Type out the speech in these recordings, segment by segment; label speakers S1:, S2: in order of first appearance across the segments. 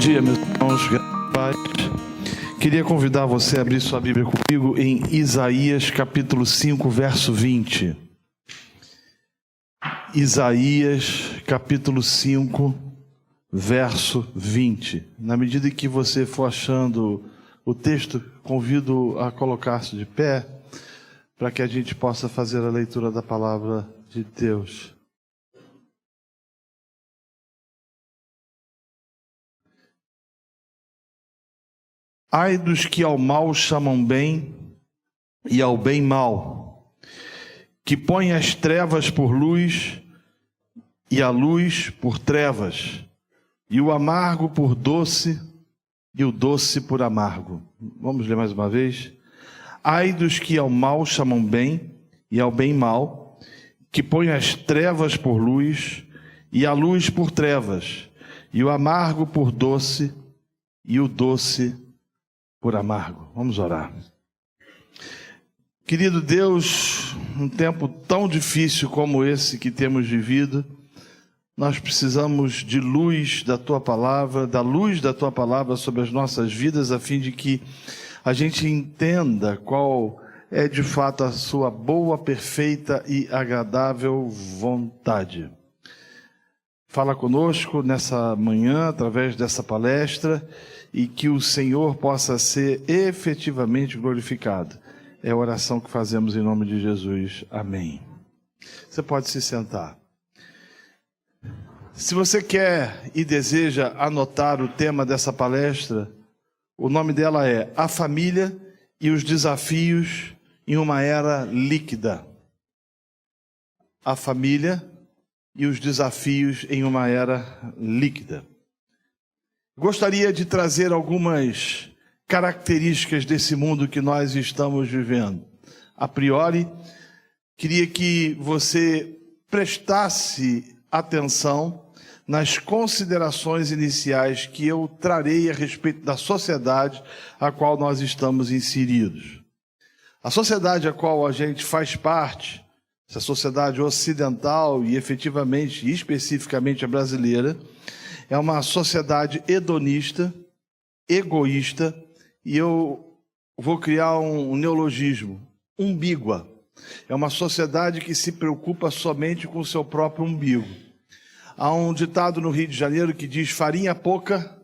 S1: dia, meus irmãos. Paz. Queria convidar você a abrir sua Bíblia comigo em Isaías capítulo 5, verso 20. Isaías capítulo 5, verso 20. Na medida em que você for achando o texto, convido a colocar-se de pé para que a gente possa fazer a leitura da palavra de Deus. Ai dos que ao mal chamam bem e ao bem mal, que põem as trevas por luz e a luz por trevas, e o amargo por doce e o doce por amargo. Vamos ler mais uma vez. Ai dos que ao mal chamam bem e ao bem mal, que põem as trevas por luz e a luz por trevas, e o amargo por doce e o doce por amargo. Vamos orar. Querido Deus, um tempo tão difícil como esse que temos vivido, nós precisamos de luz da Tua Palavra, da luz da Tua Palavra sobre as nossas vidas, a fim de que a gente entenda qual é de fato a Sua boa, perfeita e agradável vontade. Fala conosco nessa manhã, através dessa palestra, e que o Senhor possa ser efetivamente glorificado. É a oração que fazemos em nome de Jesus. Amém. Você pode se sentar. Se você quer e deseja anotar o tema dessa palestra, o nome dela é A Família e os Desafios em uma Era Líquida. A Família e os Desafios em uma Era Líquida. Gostaria de trazer algumas características desse mundo que nós estamos vivendo. A priori, queria que você prestasse atenção nas considerações iniciais que eu trarei a respeito da sociedade a qual nós estamos inseridos. A sociedade a qual a gente faz parte, essa sociedade ocidental e efetivamente e especificamente a brasileira, é uma sociedade hedonista, egoísta, e eu vou criar um neologismo, umbígua. É uma sociedade que se preocupa somente com o seu próprio umbigo. Há um ditado no Rio de Janeiro que diz: farinha pouca,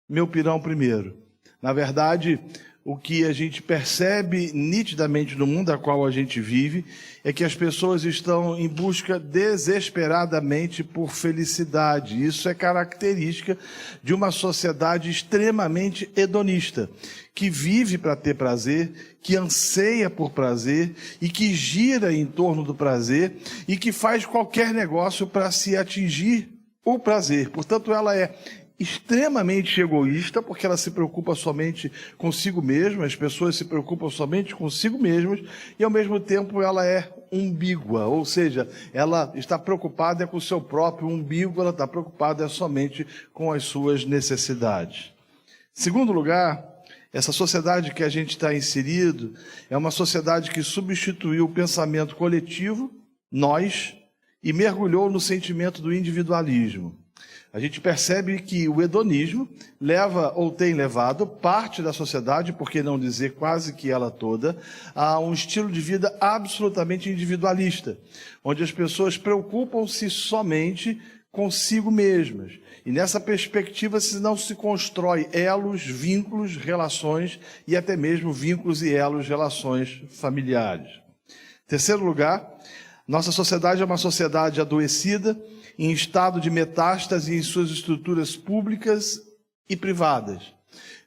S1: meu pirão primeiro. Na verdade, o que a gente percebe nitidamente no mundo a qual a gente vive é que as pessoas estão em busca desesperadamente por felicidade. Isso é característica de uma sociedade extremamente hedonista, que vive para ter prazer, que anseia por prazer e que gira em torno do prazer e que faz qualquer negócio para se atingir o prazer. Portanto, ela é extremamente egoísta, porque ela se preocupa somente consigo mesma, as pessoas se preocupam somente consigo mesmas, e ao mesmo tempo ela é umbígua, ou seja, ela está preocupada com o seu próprio umbigo, ela está preocupada somente com as suas necessidades. Segundo lugar, essa sociedade que a gente está inserido é uma sociedade que substituiu o pensamento coletivo, nós, e mergulhou no sentimento do individualismo. A gente percebe que o hedonismo leva ou tem levado parte da sociedade, por que não dizer quase que ela toda, a um estilo de vida absolutamente individualista, onde as pessoas preocupam-se somente consigo mesmas. E nessa perspectiva não se constrói elos, vínculos, relações e até mesmo vínculos e elos, relações familiares. Terceiro lugar, nossa sociedade é uma sociedade adoecida, em estado de metástase em suas estruturas públicas e privadas.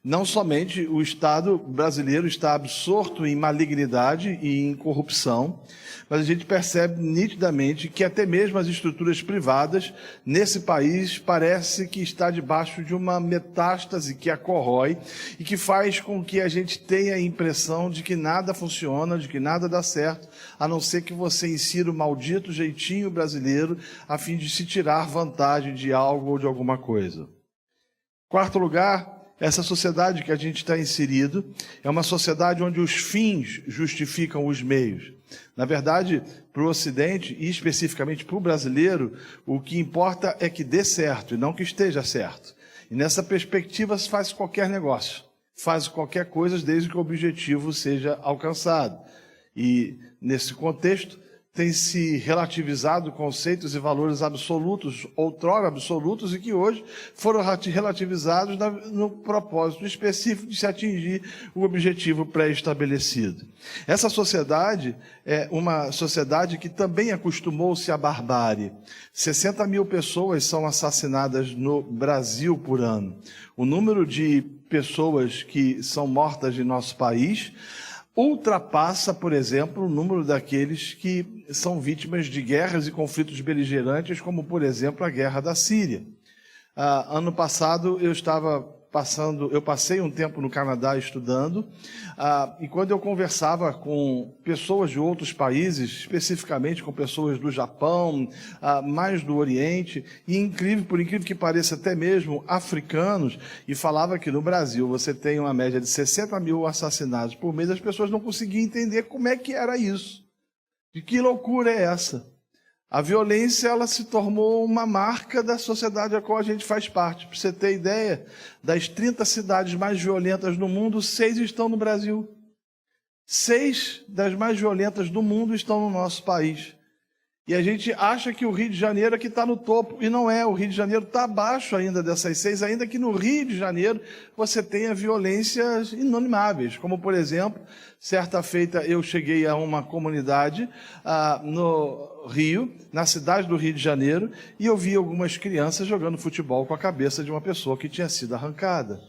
S1: Não somente o Estado brasileiro está absorto em malignidade e em corrupção, mas a gente percebe nitidamente que até mesmo as estruturas privadas nesse país parece que está debaixo de uma metástase que a corrói e que faz com que a gente tenha a impressão de que nada funciona, de que nada dá certo, a não ser que você insira o maldito jeitinho brasileiro a fim de se tirar vantagem de algo ou de alguma coisa. Quarto lugar, essa sociedade que a gente está inserido é uma sociedade onde os fins justificam os meios. Na verdade, para o Ocidente, e especificamente para o brasileiro, o que importa é que dê certo e não que esteja certo. E nessa perspectiva se faz qualquer negócio, faz qualquer coisa desde que o objetivo seja alcançado. E nesse contexto tem se relativizado conceitos e valores absolutos, outrora absolutos, e que hoje foram relativizados no propósito específico de se atingir o objetivo pré-estabelecido. Essa sociedade é uma sociedade que também acostumou-se à barbárie. 60 mil pessoas são assassinadas no Brasil por ano. O número de pessoas que são mortas em nosso país ultrapassa, por exemplo, o número daqueles que são vítimas de guerras e conflitos beligerantes, como, por exemplo, a guerra da Síria. Ano passado eu passei um tempo no Canadá estudando, e quando eu conversava com pessoas de outros países, especificamente com pessoas do Japão, mais do Oriente, e por incrível que pareça, até mesmo africanos, e falava que no Brasil você tem uma média de 60 mil assassinatos por mês, as pessoas não conseguiam entender como é que era isso. De que loucura é essa? A violência, ela se tornou uma marca da sociedade a qual a gente faz parte. Para você ter ideia, das 30 cidades mais violentas no mundo, 6 estão no Brasil. 6 das mais violentas do mundo estão no nosso país. E a gente acha que o Rio de Janeiro é que está no topo, e não é. O Rio de Janeiro está abaixo ainda dessas 6, ainda que no Rio de Janeiro você tenha violências inanimáveis. Como, por exemplo, certa feita eu cheguei a uma comunidade no Rio, na cidade do Rio de Janeiro, e eu vi algumas crianças jogando futebol com a cabeça de uma pessoa que tinha sido arrancada.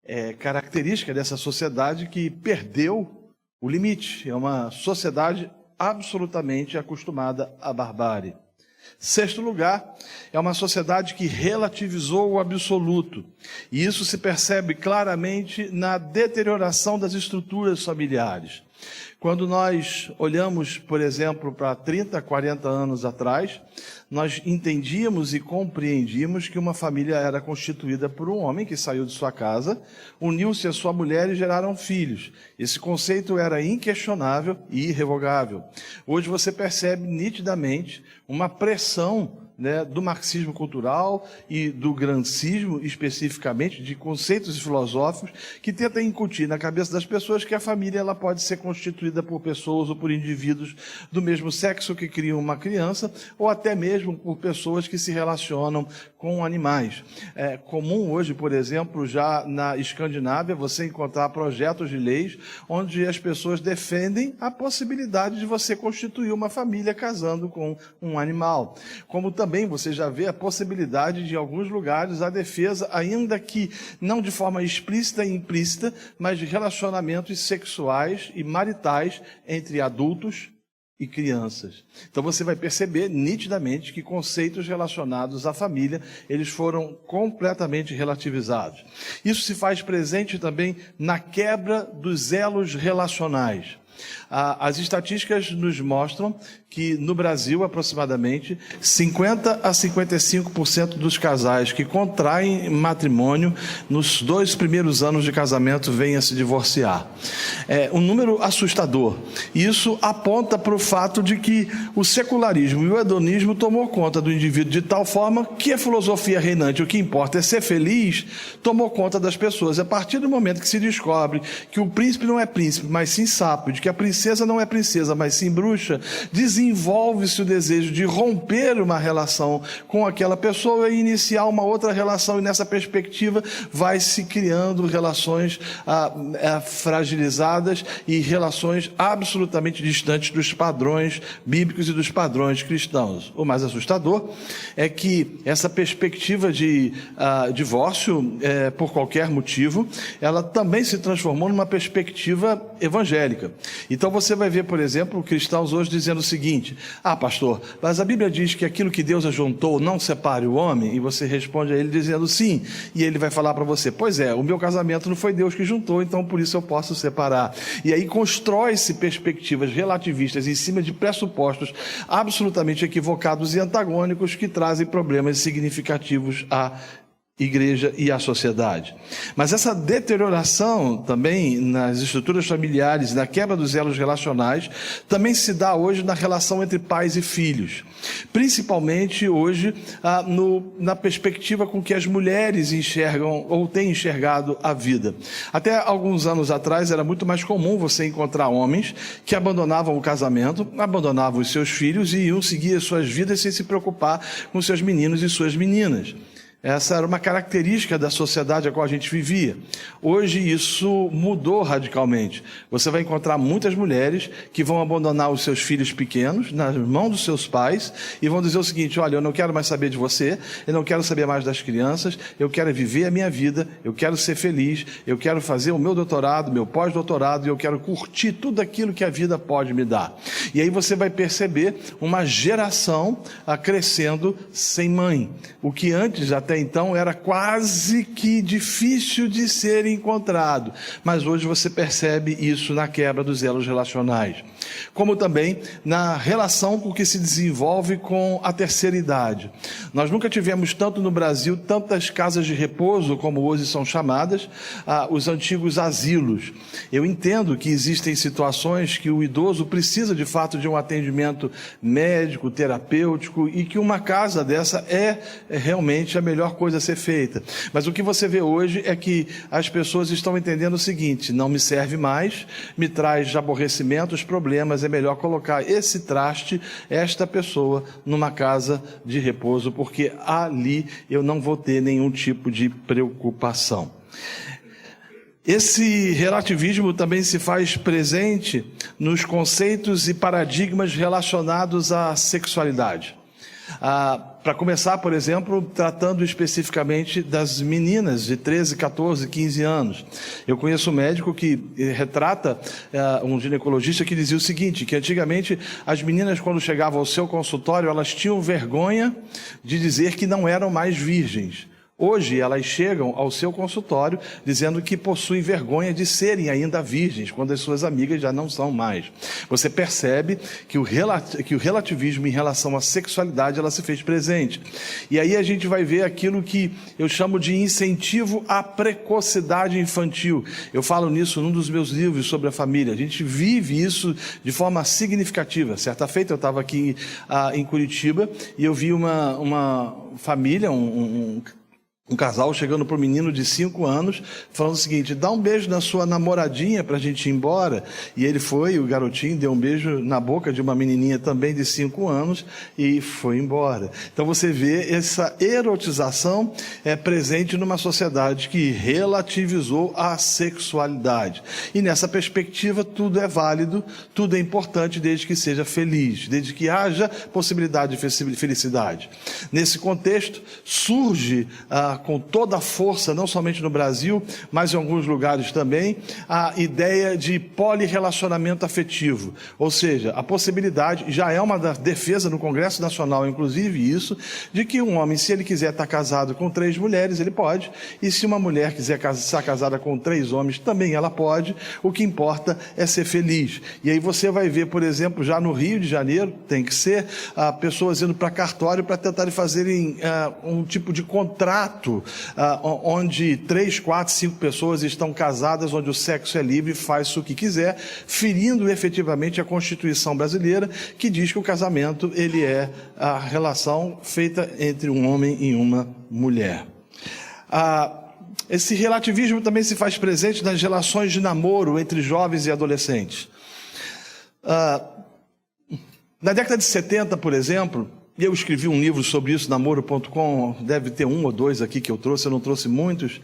S1: É característica dessa sociedade que perdeu o limite. É uma sociedade absolutamente acostumada à barbárie. Sexto lugar, é uma sociedade que relativizou o absoluto. E isso se percebe claramente na deterioração das estruturas familiares. Quando nós olhamos, por exemplo, para 30, 40 anos atrás, nós entendíamos e compreendíamos que uma família era constituída por um homem que saiu de sua casa, uniu-se a sua mulher e geraram filhos. Esse conceito era inquestionável e irrevogável. Hoje você percebe nitidamente uma pressão, do marxismo cultural e do gramscismo, especificamente, de conceitos filosóficos, que tenta incutir na cabeça das pessoas que a família ela pode ser constituída por pessoas ou por indivíduos do mesmo sexo que criam uma criança, ou até mesmo por pessoas que se relacionam com animais. É comum hoje, por exemplo, já na Escandinávia, você encontrar projetos de leis onde as pessoas defendem a possibilidade de você constituir uma família casando com um animal. Como também você já vê a possibilidade de, em alguns lugares, a defesa, ainda que não de forma explícita e implícita, mas de relacionamentos sexuais e maritais entre adultos e crianças. Então você vai perceber nitidamente que conceitos relacionados à família, eles foram completamente relativizados. Isso se faz presente também na quebra dos elos relacionais. As estatísticas nos mostram que no Brasil, aproximadamente, 50% a 55% dos casais que contraem matrimônio nos 2 primeiros anos de casamento vêm a se divorciar. É um número assustador. E isso aponta para o fato de que o secularismo e o hedonismo tomou conta do indivíduo de tal forma que a filosofia reinante, o que importa é ser feliz, tomou conta das pessoas. A partir do momento que se descobre que o príncipe não é príncipe, mas sim sapo, de que a princesa não é princesa, mas sim bruxa, desenvolve-se o desejo de romper uma relação com aquela pessoa e iniciar uma outra relação, e nessa perspectiva vai se criando relações fragilizadas e relações absolutamente distantes dos padrões bíblicos e dos padrões cristãos. O mais assustador é que essa perspectiva de divórcio, por qualquer motivo, ela também se transformou numa perspectiva evangélica. Então você vai ver, por exemplo, cristãos hoje dizendo o seguinte: pastor, mas a Bíblia diz que aquilo que Deus ajuntou não separe o homem, e você responde a ele dizendo sim, e ele vai falar para você: pois é, o meu casamento não foi Deus que juntou, então por isso eu posso separar. E aí constrói-se perspectivas relativistas em cima de pressupostos absolutamente equivocados e antagônicos que trazem problemas significativos à igreja e a sociedade. Mas essa deterioração também nas estruturas familiares, na quebra dos elos relacionais, também se dá hoje na relação entre pais e filhos. Principalmente hoje na perspectiva com que as mulheres enxergam ou têm enxergado a vida. Até alguns anos atrás era muito mais comum você encontrar homens que abandonavam o casamento, abandonavam os seus filhos e iam seguir as suas vidas sem se preocupar com seus meninos e suas meninas. Essa era uma característica da sociedade a qual a gente vivia. Hoje isso mudou radicalmente. Você vai encontrar muitas mulheres que vão abandonar os seus filhos pequenos nas mãos dos seus pais e vão dizer o seguinte: olha, eu não quero mais saber de você, eu não quero saber mais das crianças, eu quero viver a minha vida, eu quero ser feliz, eu quero fazer o meu doutorado, meu pós-doutorado e eu quero curtir tudo aquilo que a vida pode me dar. E aí você vai perceber uma geração crescendo sem mãe. O que antes até então era quase que difícil de ser encontrado, mas hoje você percebe isso na quebra dos elos relacionais, como também na relação com que se desenvolve com a terceira idade. Nós nunca tivemos tanto no Brasil, tantas casas de repouso, como hoje são chamadas, os antigos asilos. Eu entendo que existem situações que o idoso precisa de fato de um atendimento médico, terapêutico, e que uma casa dessa é realmente a melhor coisa a ser feita. Mas o que você vê hoje é que as pessoas estão entendendo o seguinte: não me serve mais, me traz aborrecimentos, problemas, é melhor colocar esse traste, esta pessoa, numa casa de repouso, porque ali eu não vou ter nenhum tipo de preocupação. Esse relativismo também se faz presente nos conceitos e paradigmas relacionados à sexualidade. Para começar, por exemplo, tratando especificamente das meninas de 13, 14, 15 anos. Eu conheço um médico que retrata, um ginecologista que dizia o seguinte, que antigamente as meninas, quando chegavam ao seu consultório, elas tinham vergonha de dizer que não eram mais virgens. Hoje elas chegam ao seu consultório dizendo que possuem vergonha de serem ainda virgens, quando as suas amigas já não são mais. Você percebe que o relativismo em relação à sexualidade ela se fez presente. E aí a gente vai ver aquilo que eu chamo de incentivo à precocidade infantil. Eu falo nisso num dos meus livros sobre a família. A gente vive isso de forma significativa. Certa feita eu estava aqui em Curitiba e eu vi uma família, um casal chegando para o menino de 5 anos, falando o seguinte: dá um beijo na sua namoradinha para a gente ir embora. E ele foi, o garotinho deu um beijo na boca de uma menininha também de 5 anos e foi embora. Então você vê essa erotização presente numa sociedade que relativizou a sexualidade. E nessa perspectiva tudo é válido, tudo é importante desde que seja feliz, desde que haja possibilidade de felicidade. Nesse contexto surge com toda a força, não somente no Brasil, mas em alguns lugares também, a ideia de polirrelacionamento afetivo. Ou seja, a possibilidade, já é uma defesa no Congresso Nacional, inclusive isso, de que um homem, se ele quiser estar casado com 3 mulheres, ele pode, e se uma mulher quiser estar casada com 3 homens, também ela pode. O que importa é ser feliz. E aí você vai ver, por exemplo, já no Rio de Janeiro, tem que ser pessoas indo para cartório para tentarem fazerem um tipo de contrato onde 3, 4, 5 pessoas estão casadas, onde o sexo é livre, faz o que quiser, ferindo efetivamente a Constituição brasileira, que diz que o casamento ele é a relação feita entre um homem e uma mulher. Esse relativismo também se faz presente nas relações de namoro entre jovens e adolescentes. Na década de 70, por exemplo, e eu escrevi um livro sobre isso, namoro.com, deve ter 1 ou 2 aqui que eu não trouxe muitos.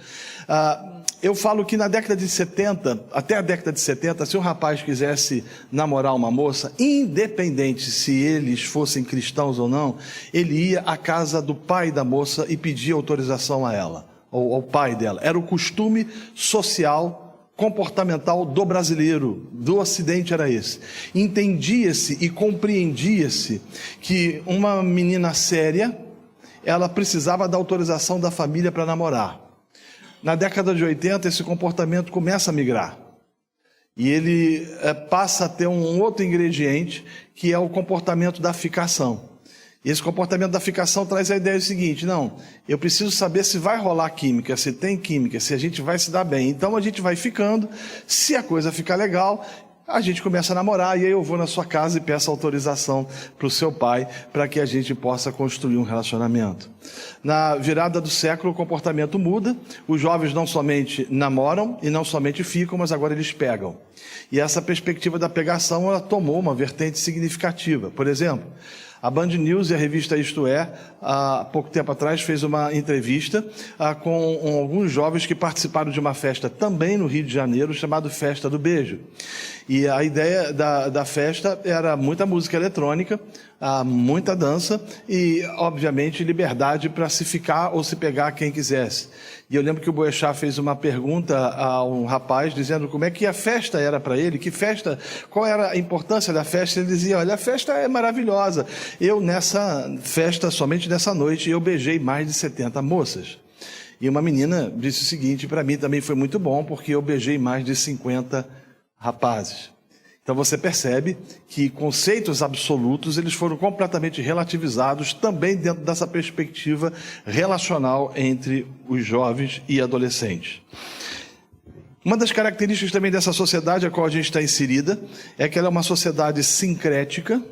S1: Eu falo que na década de 70, até a década de 70, se um rapaz quisesse namorar uma moça, independente se eles fossem cristãos ou não, ele ia à casa do pai da moça e pedia autorização a ela, ou ao pai dela. Era o costume social comportamental do brasileiro, do Ocidente era esse. Entendia-se e compreendia-se que uma menina séria, ela precisava da autorização da família para namorar. Na década de 80, esse comportamento começa a migrar. E ele passa a ter um outro ingrediente, que é o comportamento da ficação. E esse comportamento da ficação traz a ideia seguinte: não, eu preciso saber se vai rolar química, se tem química, se a gente vai se dar bem. Então a gente vai ficando, se a coisa ficar legal, a gente começa a namorar, e aí eu vou na sua casa e peço autorização para o seu pai, para que a gente possa construir um relacionamento. Na virada do século, o comportamento muda, os jovens não somente namoram e não somente ficam, mas agora eles pegam. E essa perspectiva da pegação, ela tomou uma vertente significativa. Por exemplo, a Band News e a revista Isto É, há pouco tempo atrás, fez uma entrevista com alguns jovens que participaram de uma festa também no Rio de Janeiro, chamada Festa do Beijo. E a ideia da festa era muita música eletrônica, muita dança e, obviamente, liberdade para se ficar ou se pegar quem quisesse. E eu lembro que o Boechat fez uma pergunta a um rapaz, dizendo como é que a festa era para ele, qual era a importância da festa. Ele dizia: olha, a festa é maravilhosa. Eu, nessa festa, somente nessa noite, eu beijei mais de 70 moças. E uma menina disse o seguinte: para mim também foi muito bom, porque eu beijei mais de 50 rapazes. Então você percebe que conceitos absolutos, eles foram completamente relativizados também dentro dessa perspectiva relacional entre os jovens e adolescentes. Uma das características também dessa sociedade a qual a gente está inserida é que ela é uma sociedade sincrética,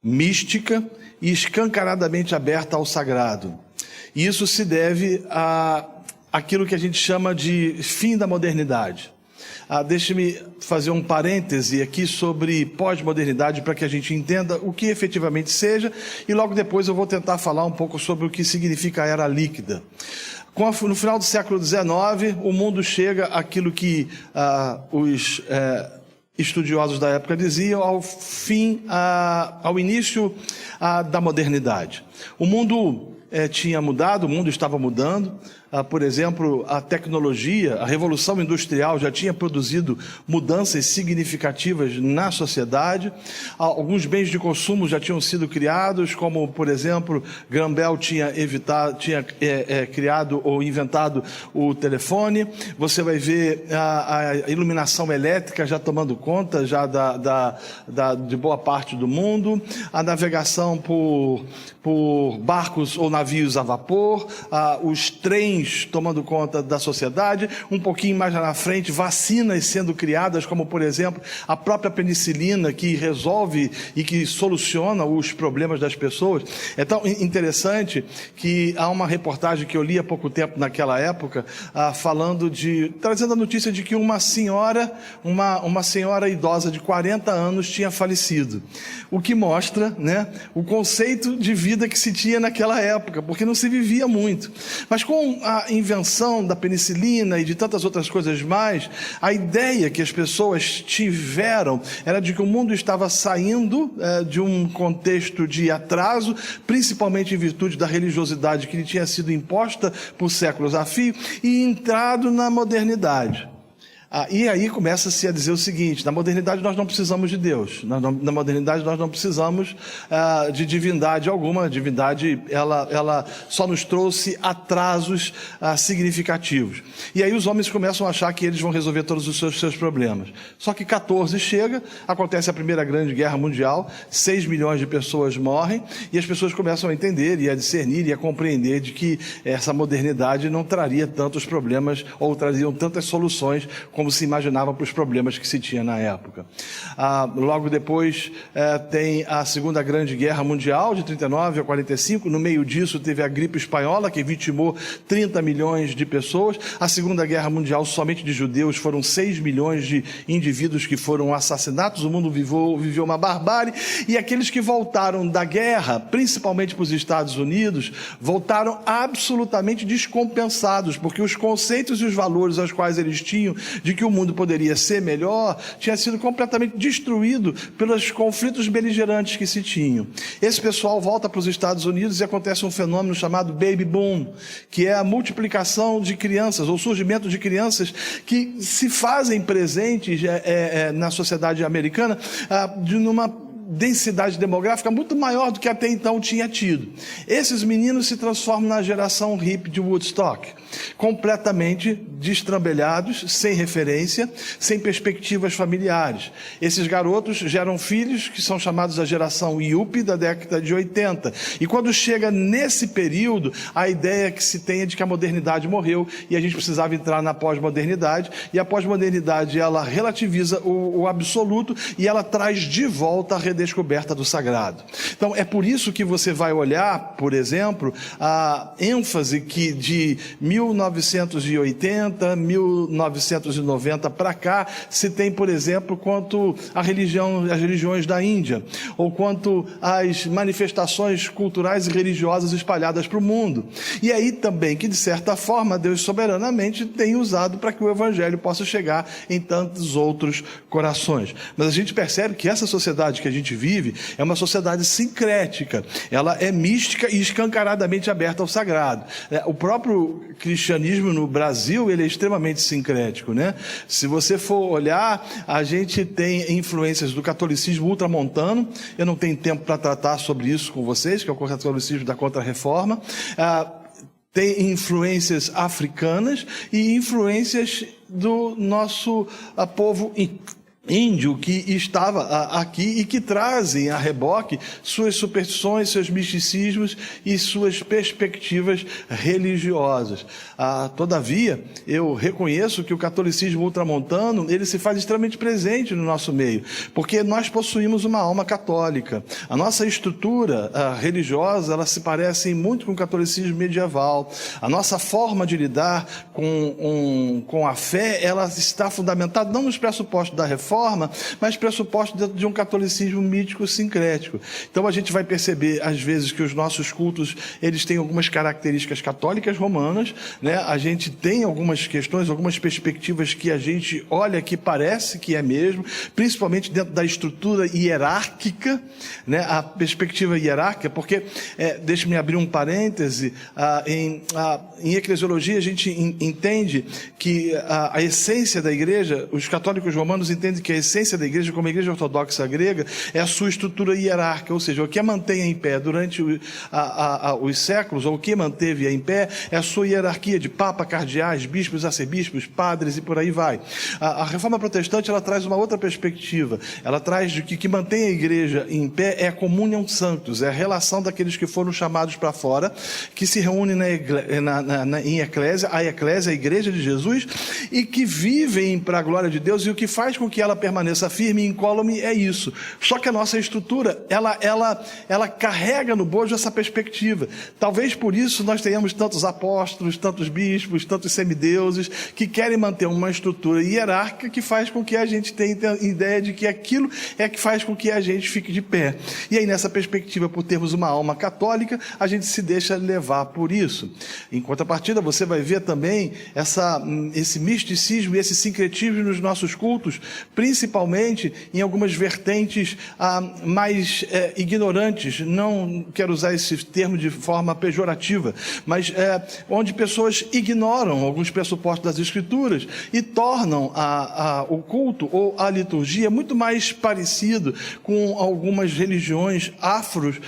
S1: mística e escancaradamente aberta ao sagrado. E isso se deve àquilo que a gente chama de fim da modernidade. Deixe-me fazer um parêntese aqui sobre pós-modernidade para que a gente entenda o que efetivamente seja, e logo depois eu vou tentar falar um pouco sobre o que significa a era líquida. No final do século XIX, o mundo chega àquilo que os estudiosos da época diziam ao início da modernidade. O mundo tinha mudado, o mundo estava mudando. Por exemplo, a tecnologia, a revolução industrial já tinha produzido mudanças significativas na sociedade. Alguns bens de consumo já tinham sido criados, como, por exemplo, Graham Bell tinha criado ou inventado o telefone. Você vai ver a iluminação elétrica já tomando conta já de boa parte do mundo, a navegação por barcos ou navios a vapor, os trens tomando conta da sociedade. Um pouquinho mais lá na frente, vacinas sendo criadas, como, por exemplo, a própria penicilina, que resolve e que soluciona os problemas das pessoas. É tão interessante que há uma reportagem que eu li há pouco tempo naquela época, trazendo a notícia de que uma senhora idosa de 40 anos tinha falecido. O que mostra, né, o conceito de vida que se tinha naquela época, porque não se vivia muito. Mas com a invenção da penicilina e de tantas outras coisas mais, a ideia que as pessoas tiveram era de que o mundo estava saindo de um contexto de atraso, principalmente em virtude da religiosidade que lhe tinha sido imposta por séculos a fio, e entrado na modernidade. E aí começa-se a dizer o seguinte: na modernidade nós não precisamos de Deus, na modernidade nós não precisamos de divindade alguma. A divindade ela só nos trouxe atrasos significativos. E aí os homens começam a achar que eles vão resolver todos os seus problemas. Só que 14 chega, acontece a Primeira Grande Guerra Mundial, 6 milhões de pessoas morrem, e as pessoas começam a entender e a discernir e a compreender de que essa modernidade não traria tantos problemas ou trariam tantas soluções como se imaginava para os problemas que se tinha na época. Logo depois tem a Segunda Grande Guerra Mundial, de 39 a 45. No meio disso teve a gripe espanhola, que vitimou 30 milhões de pessoas. A Segunda Guerra Mundial, somente de judeus, foram 6 milhões de indivíduos que foram assassinados. O mundo viveu uma barbárie. E aqueles que voltaram da guerra, principalmente para os Estados Unidos, voltaram absolutamente descompensados, porque os conceitos e os valores aos quais eles tinham de que o mundo poderia ser melhor, tinha sido completamente destruído pelos conflitos beligerantes que se tinham. Esse pessoal volta para os Estados Unidos e acontece um fenômeno chamado baby boom, que é a multiplicação de crianças, ou surgimento de crianças que se fazem presentes na sociedade americana densidade demográfica muito maior do que até então tinha tido. Esses meninos se transformam na geração hippie de Woodstock, completamente destrambelhados, sem referência, sem perspectivas familiares. Esses garotos geram filhos que são chamados a geração Yuppie da década de 80. E quando chega nesse período, a ideia que se tem é de que a modernidade morreu e a gente precisava entrar na pós-modernidade, e a pós-modernidade ela relativiza o absoluto e ela traz de volta a redescoberta do sagrado. Então é por isso que você vai olhar, por exemplo, a ênfase que de 1980, 1990 para cá se tem, por exemplo, quanto as religiões da Índia, ou quanto às manifestações culturais e religiosas espalhadas para o mundo. E aí também que, de certa forma, Deus soberanamente tem usado para que o Evangelho possa chegar em tantos outros corações. Mas a gente percebe que essa sociedade que a gente vive é uma sociedade sincrética. Ela é mística e escancaradamente aberta ao sagrado. O próprio cristianismo no Brasil, ele é extremamente sincrético, né? Se você for olhar, a gente tem influências do catolicismo ultramontano. Eu não tenho tempo para tratar sobre isso com vocês, que é o catolicismo da Contra-Reforma. Tem influências africanas e influências do nosso povo índio que estava aqui e que trazem a reboque suas superstições, seus misticismos e suas perspectivas religiosas. Todavia, eu reconheço que o catolicismo ultramontano, ele se faz extremamente presente no nosso meio, porque nós possuímos uma alma católica. A nossa estrutura religiosa, ela se parece muito com o catolicismo medieval. A nossa forma de lidar com a fé, ela está fundamentada não nos pressupostos da reforma, mas pressuposto dentro de um catolicismo mítico sincrético. Então a gente vai perceber às vezes que os nossos cultos, eles têm algumas características católicas romanas, né? A gente tem algumas questões, algumas perspectivas que a gente olha que parece que é mesmo, principalmente dentro da estrutura hierárquica, né? A perspectiva hierárquica, porque deixa-me abrir um parêntese, em eclesiologia a gente entende que a essência da igreja, os católicos romanos entendem que a essência da igreja, como a igreja ortodoxa grega, é a sua estrutura hierárquica, ou seja, o que a mantém em pé durante os séculos, ou o que manteve em pé, é a sua hierarquia de papa, cardeais, bispos, arcebispos, padres e por aí vai. A reforma protestante, ela traz uma outra perspectiva, ela traz de que o que mantém a igreja em pé é a comunhão dos santos, é a relação daqueles que foram chamados para fora, que se reúnem em eclésia, a igreja de Jesus, e que vivem para a glória de Deus, e o que faz com que ela permaneça firme e incólume é isso. Só que a nossa estrutura, ela carrega no bojo essa perspectiva. Talvez por isso nós tenhamos tantos apóstolos, tantos bispos, tantos semideuses, que querem manter uma estrutura hierárquica que faz com que a gente tenha ideia de que aquilo é que faz com que a gente fique de pé. E aí nessa perspectiva, por termos uma alma católica, a gente se deixa levar por isso. Em contrapartida, você vai ver também esse misticismo e esse sincretismo nos nossos cultos, principalmente em algumas vertentes mais ignorantes, não quero usar esse termo de forma pejorativa, mas onde pessoas ignoram alguns pressupostos das Escrituras e tornam o culto ou a liturgia muito mais parecido com algumas religiões afros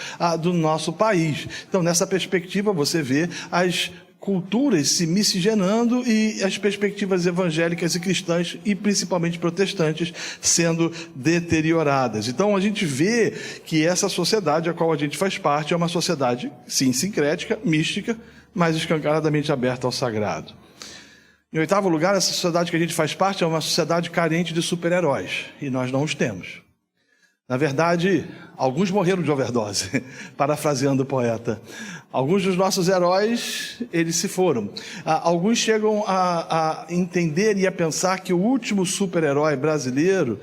S1: do nosso país. Então, nessa perspectiva, você vê as culturas se miscigenando e as perspectivas evangélicas e cristãs, e principalmente protestantes, sendo deterioradas. Então a gente vê que essa sociedade a qual a gente faz parte é uma sociedade, sim, sincrética, mística, mas escancaradamente aberta ao sagrado. Em oitavo lugar, essa sociedade que a gente faz parte é uma sociedade carente de super-heróis, e nós não os temos. Na verdade, alguns morreram de overdose, parafraseando o poeta. Alguns dos nossos heróis, eles se foram. Alguns chegam a entender e a pensar que o último super-herói brasileiro,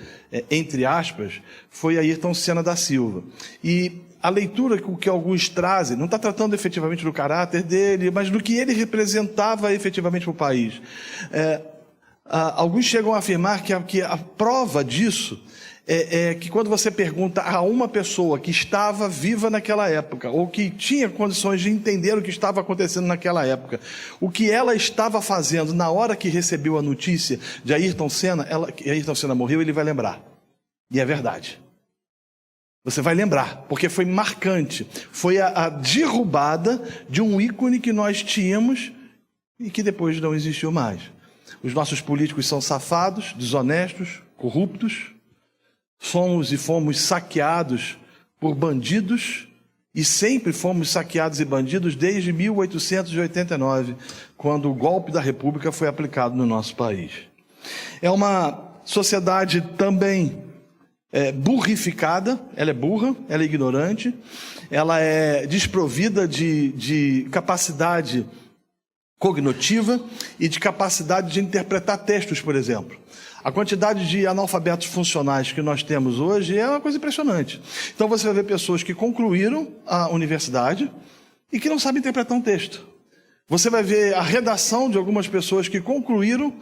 S1: entre aspas, foi Ayrton Senna da Silva. E a leitura que alguns trazem, não está tratando efetivamente do caráter dele, mas do que ele representava efetivamente para o país. Alguns chegam a afirmar que a prova disso é que quando você pergunta a uma pessoa que estava viva naquela época, ou que tinha condições de entender o que estava acontecendo naquela época, o que ela estava fazendo na hora que recebeu a notícia de Ayrton Senna, que Ayrton Senna morreu, ele vai lembrar. E é verdade. Você vai lembrar, porque foi marcante. Foi a derrubada de um ícone que nós tínhamos e que depois não existiu mais. Os nossos políticos são safados, desonestos, corruptos. Somos e fomos saqueados por bandidos e sempre fomos saqueados e bandidos desde 1889, quando o golpe da República foi aplicado no nosso país. É uma sociedade também burrificada, ela é burra, ela é ignorante, ela é desprovida de capacidade cognitiva e de capacidade de interpretar textos, por exemplo. A quantidade de analfabetos funcionais que nós temos hoje é uma coisa impressionante. Então você vai ver pessoas que concluíram a universidade e que não sabem interpretar um texto. Você vai ver a redação de algumas pessoas que concluíram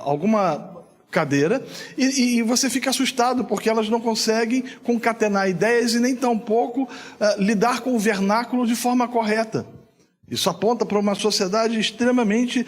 S1: alguma cadeira e você fica assustado porque elas não conseguem concatenar ideias e nem tampouco lidar com o vernáculo de forma correta. Isso aponta para uma sociedade extremamente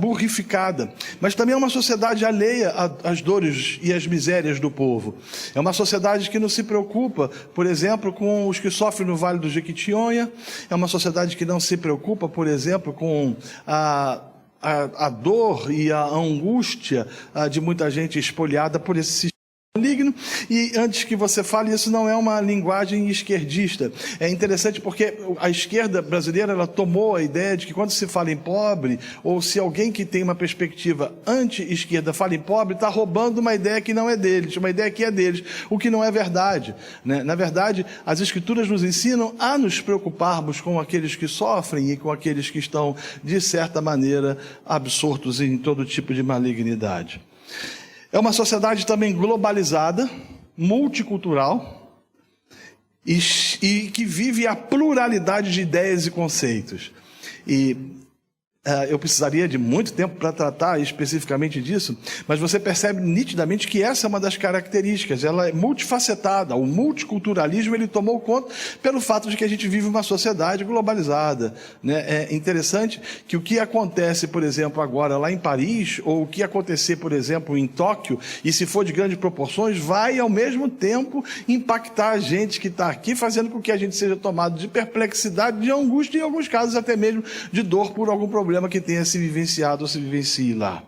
S1: burrificada, mas também é uma sociedade alheia às dores e às misérias do povo. É uma sociedade que não se preocupa, por exemplo, com os que sofrem no Vale do Jequitinhonha. É uma sociedade que não se preocupa, por exemplo, com a dor e a angústia de muita gente espoliada por esse sistema maligno. E antes que você fale, isso não é uma linguagem esquerdista. É interessante porque a esquerda brasileira ela tomou a ideia de que quando se fala em pobre, ou se alguém que tem uma perspectiva anti-esquerda fala em pobre, está roubando uma ideia que não é deles, uma ideia que é deles, o que não é verdade, né? Na verdade, as escrituras nos ensinam a nos preocuparmos com aqueles que sofrem e com aqueles que estão, de certa maneira, absortos em todo tipo de malignidade. É uma sociedade também globalizada, multicultural e que vive a pluralidade de ideias e conceitos. E eu precisaria de muito tempo para tratar especificamente disso, mas você percebe nitidamente que essa é uma das características, ela é multifacetada. O multiculturalismo ele tomou conta pelo fato de que a gente vive uma sociedade globalizada, né? É interessante que o que acontece, por exemplo, agora lá em Paris, ou o que acontecer, por exemplo, em Tóquio, e se for de grandes proporções, vai ao mesmo tempo impactar a gente que está aqui, fazendo com que a gente seja tomado de perplexidade, de angústia e em alguns casos até mesmo de dor por algum problema que tenha se vivenciado ou se vivencie lá.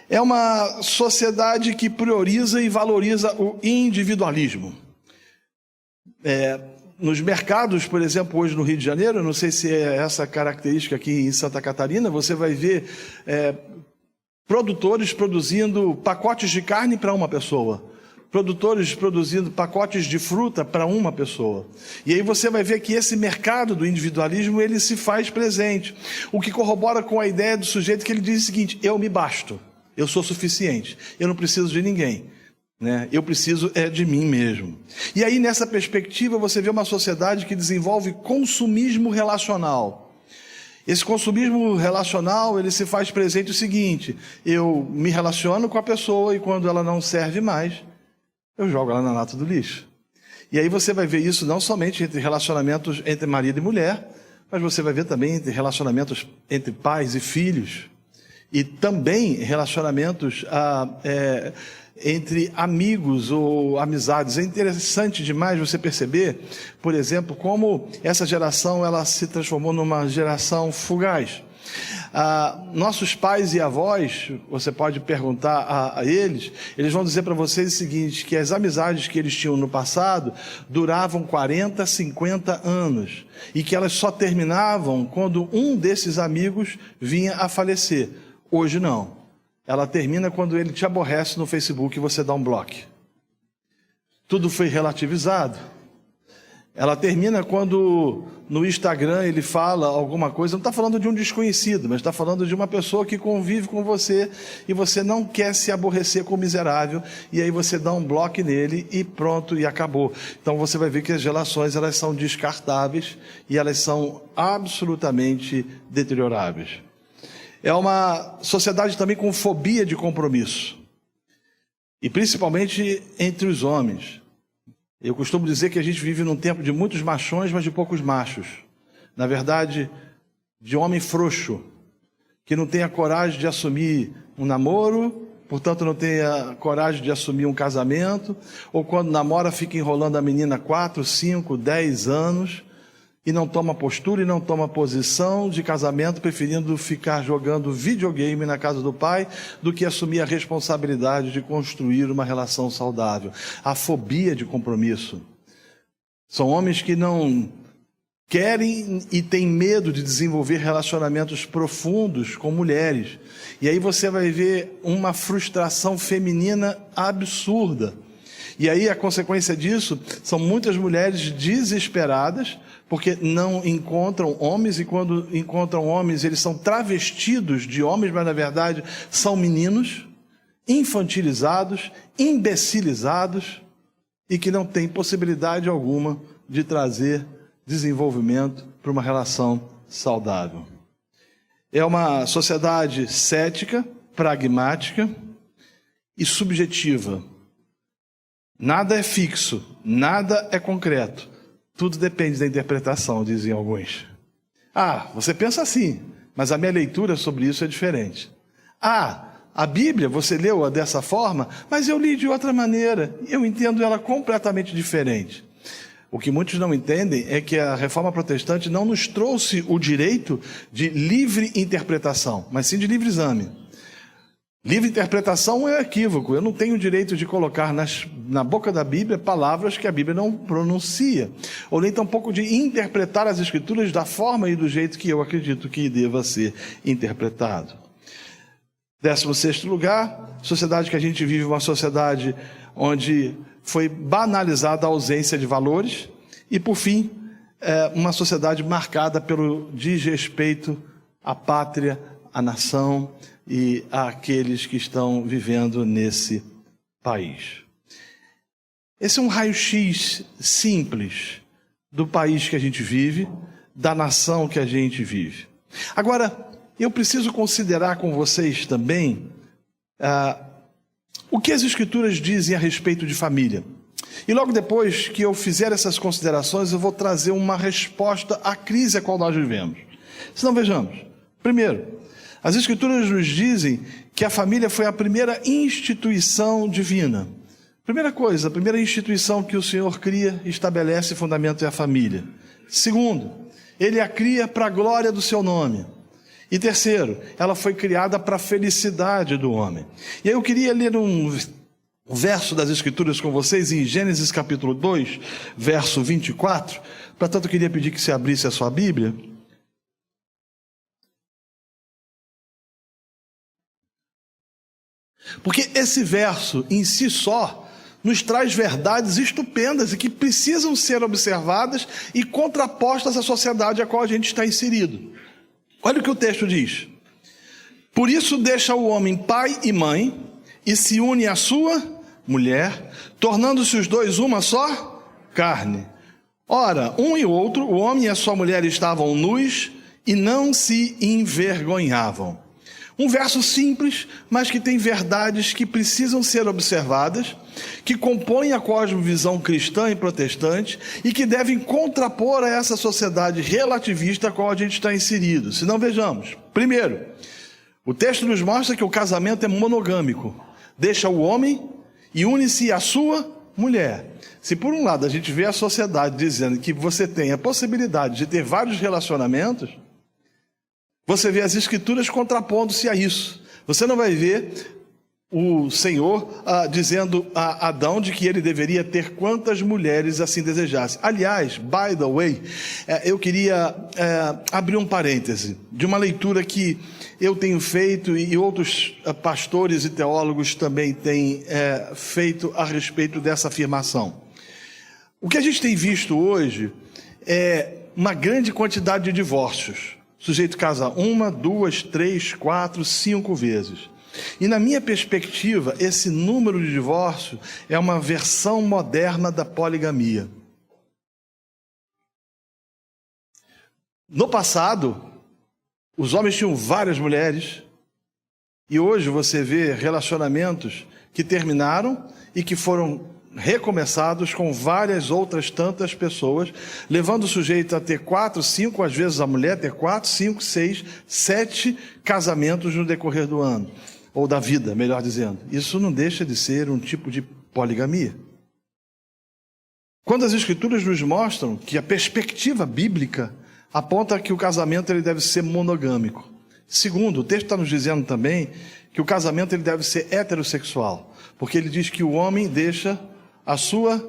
S1: É uma sociedade que prioriza e valoriza o individualismo. Nos mercados, por exemplo, hoje no Rio de Janeiro, não sei se é essa característica aqui em Santa Catarina, você vai ver produtores produzindo pacotes de carne para uma pessoa. Produtores produzindo pacotes de fruta para uma pessoa. E aí você vai ver que esse mercado do individualismo, ele se faz presente. O que corrobora com a ideia do sujeito que ele diz o seguinte: eu me basto, eu sou suficiente, eu não preciso de ninguém, né? Eu preciso de mim mesmo. E aí nessa perspectiva você vê uma sociedade que desenvolve consumismo relacional. Esse consumismo relacional, ele se faz presente o seguinte: eu me relaciono com a pessoa e quando ela não serve mais, eu jogo ela na lata do lixo. E aí você vai ver isso não somente entre relacionamentos entre marido e mulher, mas você vai ver também entre relacionamentos entre pais e filhos. E também relacionamentos entre amigos ou amizades. É interessante demais você perceber, por exemplo, como essa geração ela se transformou numa geração fugaz. Nossos pais e avós, você pode perguntar a eles, eles vão dizer para vocês o seguinte, que as amizades que eles tinham no passado duravam 40, 50 anos e que elas só terminavam quando um desses amigos vinha a falecer. Hoje não, ela termina quando ele te aborrece no Facebook e você dá um bloco. Tudo foi relativizado. Ela termina quando no Instagram ele fala alguma coisa, não está falando de um desconhecido, mas está falando de uma pessoa que convive com você e você não quer se aborrecer com o miserável, e aí você dá um bloco nele e pronto, e acabou. Então você vai ver que as relações elas são descartáveis e elas são absolutamente deterioráveis. É uma sociedade também com fobia de compromisso, e principalmente entre os homens. Eu costumo dizer que a gente vive num tempo de muitos machões, mas de poucos machos. Na verdade, de homem frouxo, que não tem a coragem de assumir um namoro, portanto não tem a coragem de assumir um casamento, ou quando namora fica enrolando a menina 4, 5, 10 anos, e não toma postura e não toma posição de casamento, preferindo ficar jogando videogame na casa do pai, do que assumir a responsabilidade de construir uma relação saudável. A fobia de compromisso. São homens que não querem e têm medo de desenvolver relacionamentos profundos com mulheres. E aí você vai ver uma frustração feminina absurda. E aí a consequência disso são muitas mulheres desesperadas, porque não encontram homens, e quando encontram homens, eles são travestidos de homens, mas na verdade são meninos, infantilizados, imbecilizados, e que não têm possibilidade alguma de trazer desenvolvimento para uma relação saudável. É uma sociedade cética, pragmática e subjetiva. Nada é fixo, nada é concreto. Tudo depende da interpretação, dizem alguns. Você pensa assim, mas a minha leitura sobre isso é diferente. A Bíblia, você leu-a dessa forma, mas eu li de outra maneira. Eu entendo ela completamente diferente. O que muitos não entendem é que a Reforma Protestante não nos trouxe o direito de livre interpretação, mas sim de livre exame. Livre interpretação é equívoco. Eu não tenho o direito de colocar na boca da Bíblia palavras que a Bíblia não pronuncia, ou nem tampouco de interpretar as Escrituras da forma e do jeito que eu acredito que deva ser interpretado. 16º lugar, sociedade que a gente vive, uma sociedade onde foi banalizada a ausência de valores, e por fim, uma sociedade marcada pelo desrespeito à pátria, à nação e àqueles que estão vivendo nesse país. Esse é um raio-x simples do país que a gente vive, da nação que a gente vive. Agora, eu preciso considerar com vocês também o que as Escrituras dizem a respeito de família. E logo depois que eu fizer essas considerações, eu vou trazer uma resposta à crise a qual nós vivemos. Então vejamos. Primeiro, as Escrituras nos dizem que a família foi a primeira instituição divina. Primeira coisa, a primeira instituição que o Senhor cria, estabelece e fundamenta é a família. Segundo, Ele a cria para a glória do seu nome. E terceiro, ela foi criada para a felicidade do homem. E aí eu queria ler um verso das Escrituras com vocês, em Gênesis capítulo 2, verso 24. Portanto, eu queria pedir que você abrisse a sua Bíblia. Porque esse verso, em si só, nos traz verdades estupendas e que precisam ser observadas e contrapostas à sociedade a qual a gente está inserido. Olha o que o texto diz. Por isso deixa o homem pai e mãe e se une à sua mulher, tornando-se os dois uma só carne. Ora, um e outro, o homem e a sua mulher estavam nus e não se envergonhavam. Um verso simples, mas que tem verdades que precisam ser observadas, que compõem a cosmovisão cristã e protestante e que devem contrapor a essa sociedade relativista a qual a gente está inserido. Se não, vejamos. Primeiro, o texto nos mostra que o casamento é monogâmico. Deixa o homem e une-se à sua mulher. Se por um lado a gente vê a sociedade dizendo que você tem a possibilidade de ter vários relacionamentos, você vê as Escrituras contrapondo-se a isso. Você não vai ver o Senhor dizendo a Adão de que ele deveria ter quantas mulheres assim desejasse. Aliás, by the way, eu queria abrir um parêntese de uma leitura que eu tenho feito e outros pastores e teólogos também têm feito a respeito dessa afirmação. O que a gente tem visto hoje é uma grande quantidade de divórcios. O sujeito casa 1, 2, 3, 4, 5 vezes. E na minha perspectiva, esse número de divórcios é uma versão moderna da poligamia. No passado, os homens tinham várias mulheres, e hoje você vê relacionamentos que terminaram e que foram recomeçados com várias outras tantas pessoas, levando o sujeito a ter 4, 5, às vezes a mulher ter 4, 5, 6, 7 casamentos no decorrer do ano. ou da vida, melhor dizendo. Isso não deixa de ser um tipo de poligamia. Quando as Escrituras nos mostram que a perspectiva bíblica aponta que o casamento ele deve ser monogâmico. Segundo, o texto está nos dizendo também que o casamento ele deve ser heterossexual, porque ele diz que o homem deixa a sua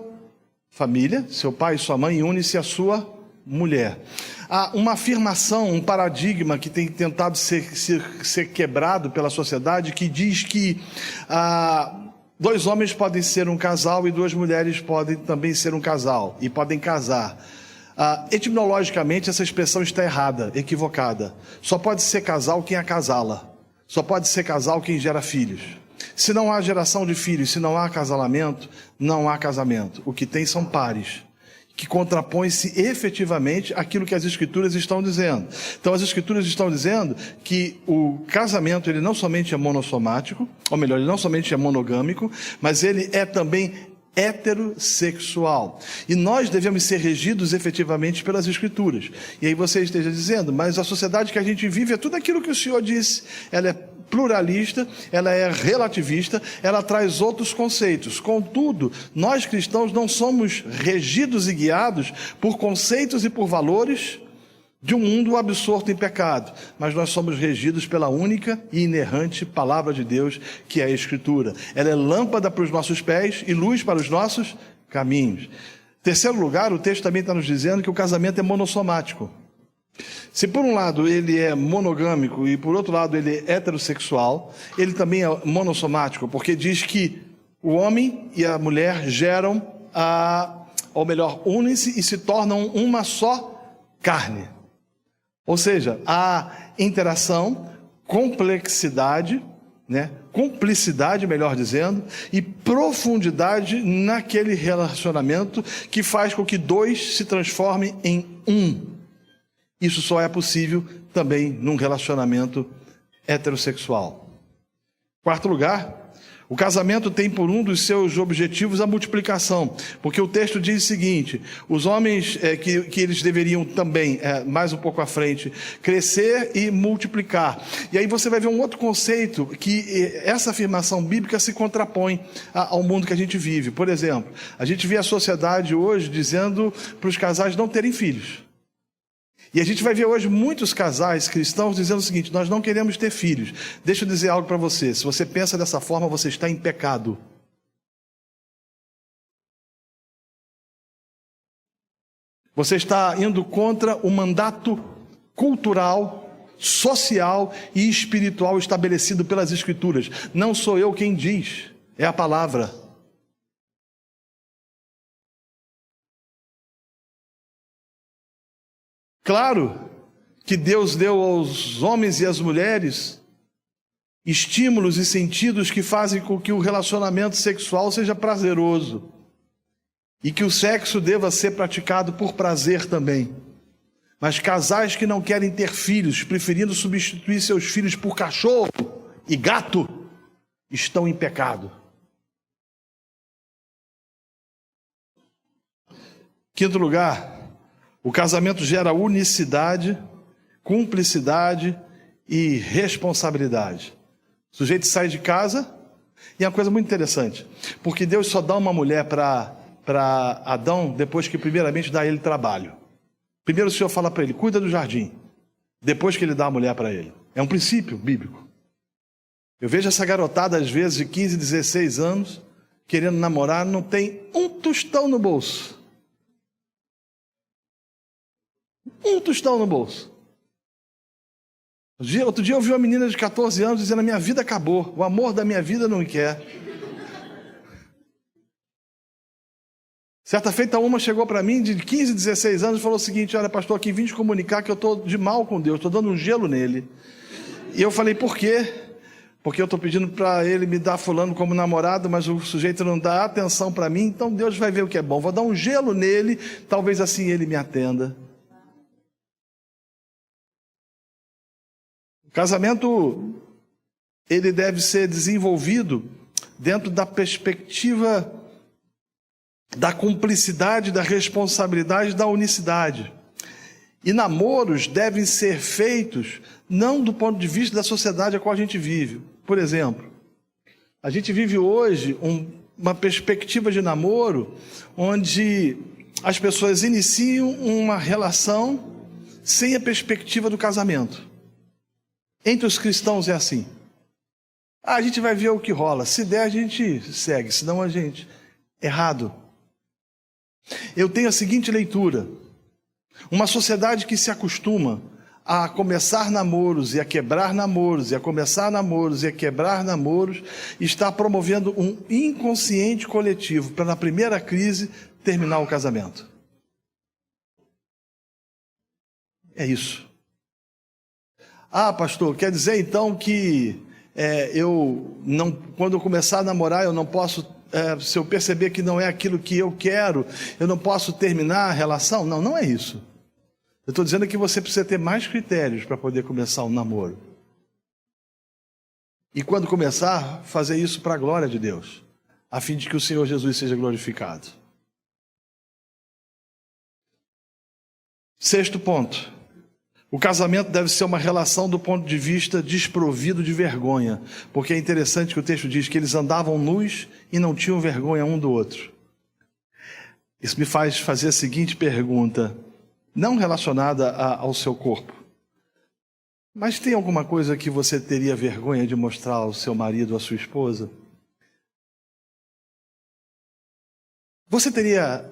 S1: família, seu pai e sua mãe, e une-se à sua mulher. Há uma afirmação, um paradigma que tem tentado ser quebrado pela sociedade, que diz que dois homens podem ser um casal e duas mulheres podem também ser um casal e podem casar. Etimologicamente, essa expressão está errada, equivocada. Só pode ser casal quem acasala. Só pode ser casal quem gera filhos. Se não há geração de filhos, se não há acasalamento, não há casamento. O que tem são pares, que contrapõem-se efetivamente àquilo que as Escrituras estão dizendo. Então, as Escrituras estão dizendo que o casamento ele não somente é monossomático, ou melhor, ele não somente é monogâmico, mas ele é também heterossexual. E nós devemos ser regidos efetivamente pelas Escrituras. E aí você esteja dizendo, mas a sociedade que a gente vive é tudo aquilo que o Senhor disse. Ela é pluralista, ela é relativista, ela traz outros conceitos. Contudo, nós cristãos não somos regidos e guiados por conceitos e por valores de um mundo absorto em pecado, mas nós somos regidos pela única e inerrante palavra de Deus, que é a Escritura. Ela é lâmpada para os nossos pés e luz para os nossos caminhos. Terceiro lugar, o texto também está nos dizendo que o casamento é monossomático. Se por um lado ele é monogâmico e por outro lado ele é heterossexual, ele também é monossomático, porque diz que o homem e a mulher geram, ou melhor, unem-se e se tornam uma só carne. Ou seja, há interação, complexidade, cumplicidade, melhor dizendo, e profundidade naquele relacionamento que faz com que dois se transformem em um. Isso só é possível também num relacionamento heterossexual. Quarto lugar, o casamento tem por um dos seus objetivos a multiplicação, porque o texto diz o seguinte, os homens que eles deveriam também, mais um pouco à frente, crescer e multiplicar. E aí você vai ver um outro conceito, que essa afirmação bíblica se contrapõe ao mundo que a gente vive. Por exemplo, a gente vê a sociedade hoje dizendo para os casais não terem filhos. E a gente vai ver hoje muitos casais cristãos dizendo o seguinte, nós não queremos ter filhos. Deixa eu dizer algo para você, se você pensa dessa forma, você está em pecado. Você está indo contra o mandato cultural, social e espiritual estabelecido pelas Escrituras. Não sou eu quem diz, é a palavra. Claro que Deus deu aos homens e às mulheres estímulos e sentidos que fazem com que o relacionamento sexual seja prazeroso e que o sexo deva ser praticado por prazer também. Mas casais que não querem ter filhos, preferindo substituir seus filhos por cachorro e gato, estão em pecado. Quinto lugar, o casamento gera unicidade, cumplicidade e responsabilidade. O sujeito sai de casa, e é uma coisa muito interessante, porque Deus só dá uma mulher para Adão depois que primeiramente dá a ele trabalho. Primeiro o Senhor fala para ele, cuida do jardim, depois que ele dá a mulher para ele. É um princípio bíblico. Eu vejo essa garotada às vezes de 15, 16 anos, querendo namorar, não tem um tostão no bolso. Um tostão no bolso. Outro dia eu vi uma menina de 14 anos dizendo, a minha vida acabou, o amor da minha vida não me quer. Certa feita uma chegou para mim de 15, 16 anos e falou o seguinte, olha pastor, aqui vim te comunicar que eu estou de mal com Deus, estou dando um gelo nele. E eu falei, por quê? Porque eu estou pedindo para ele me dar fulano como namorado, mas o sujeito não dá atenção para mim, então Deus vai ver o que é bom, vou dar um gelo nele, talvez assim ele me atenda. O casamento, ele deve ser desenvolvido dentro da perspectiva da cumplicidade, da responsabilidade, da unicidade. E namoros devem ser feitos não do ponto de vista da sociedade a qual a gente vive. Por exemplo, a gente vive hoje uma perspectiva de namoro onde as pessoas iniciam uma relação sem a perspectiva do casamento. Entre os cristãos é assim. A gente vai ver o que rola. Se der, a gente segue. Se não, a gente... Errado. Eu tenho a seguinte leitura. Uma sociedade que se acostuma a começar namoros e a quebrar namoros, e a começar namoros e a quebrar namoros, está promovendo um inconsciente coletivo para, na primeira crise, terminar o casamento. É isso. Ah, pastor, quer dizer então que quando eu começar a namorar, eu não posso, se eu perceber que não é aquilo que eu quero, eu não posso terminar a relação? Não, não é isso. Eu estou dizendo que você precisa ter mais critérios para poder começar um namoro. E quando começar, fazer isso para a glória de Deus, a fim de que o Senhor Jesus seja glorificado. Sexto ponto. O casamento deve ser uma relação do ponto de vista desprovido de vergonha, porque é interessante que o texto diz que eles andavam nus e não tinham vergonha um do outro. Isso me faz fazer a seguinte pergunta, não relacionada ao seu corpo, mas tem alguma coisa que você teria vergonha de mostrar ao seu marido ou à sua esposa? Você teria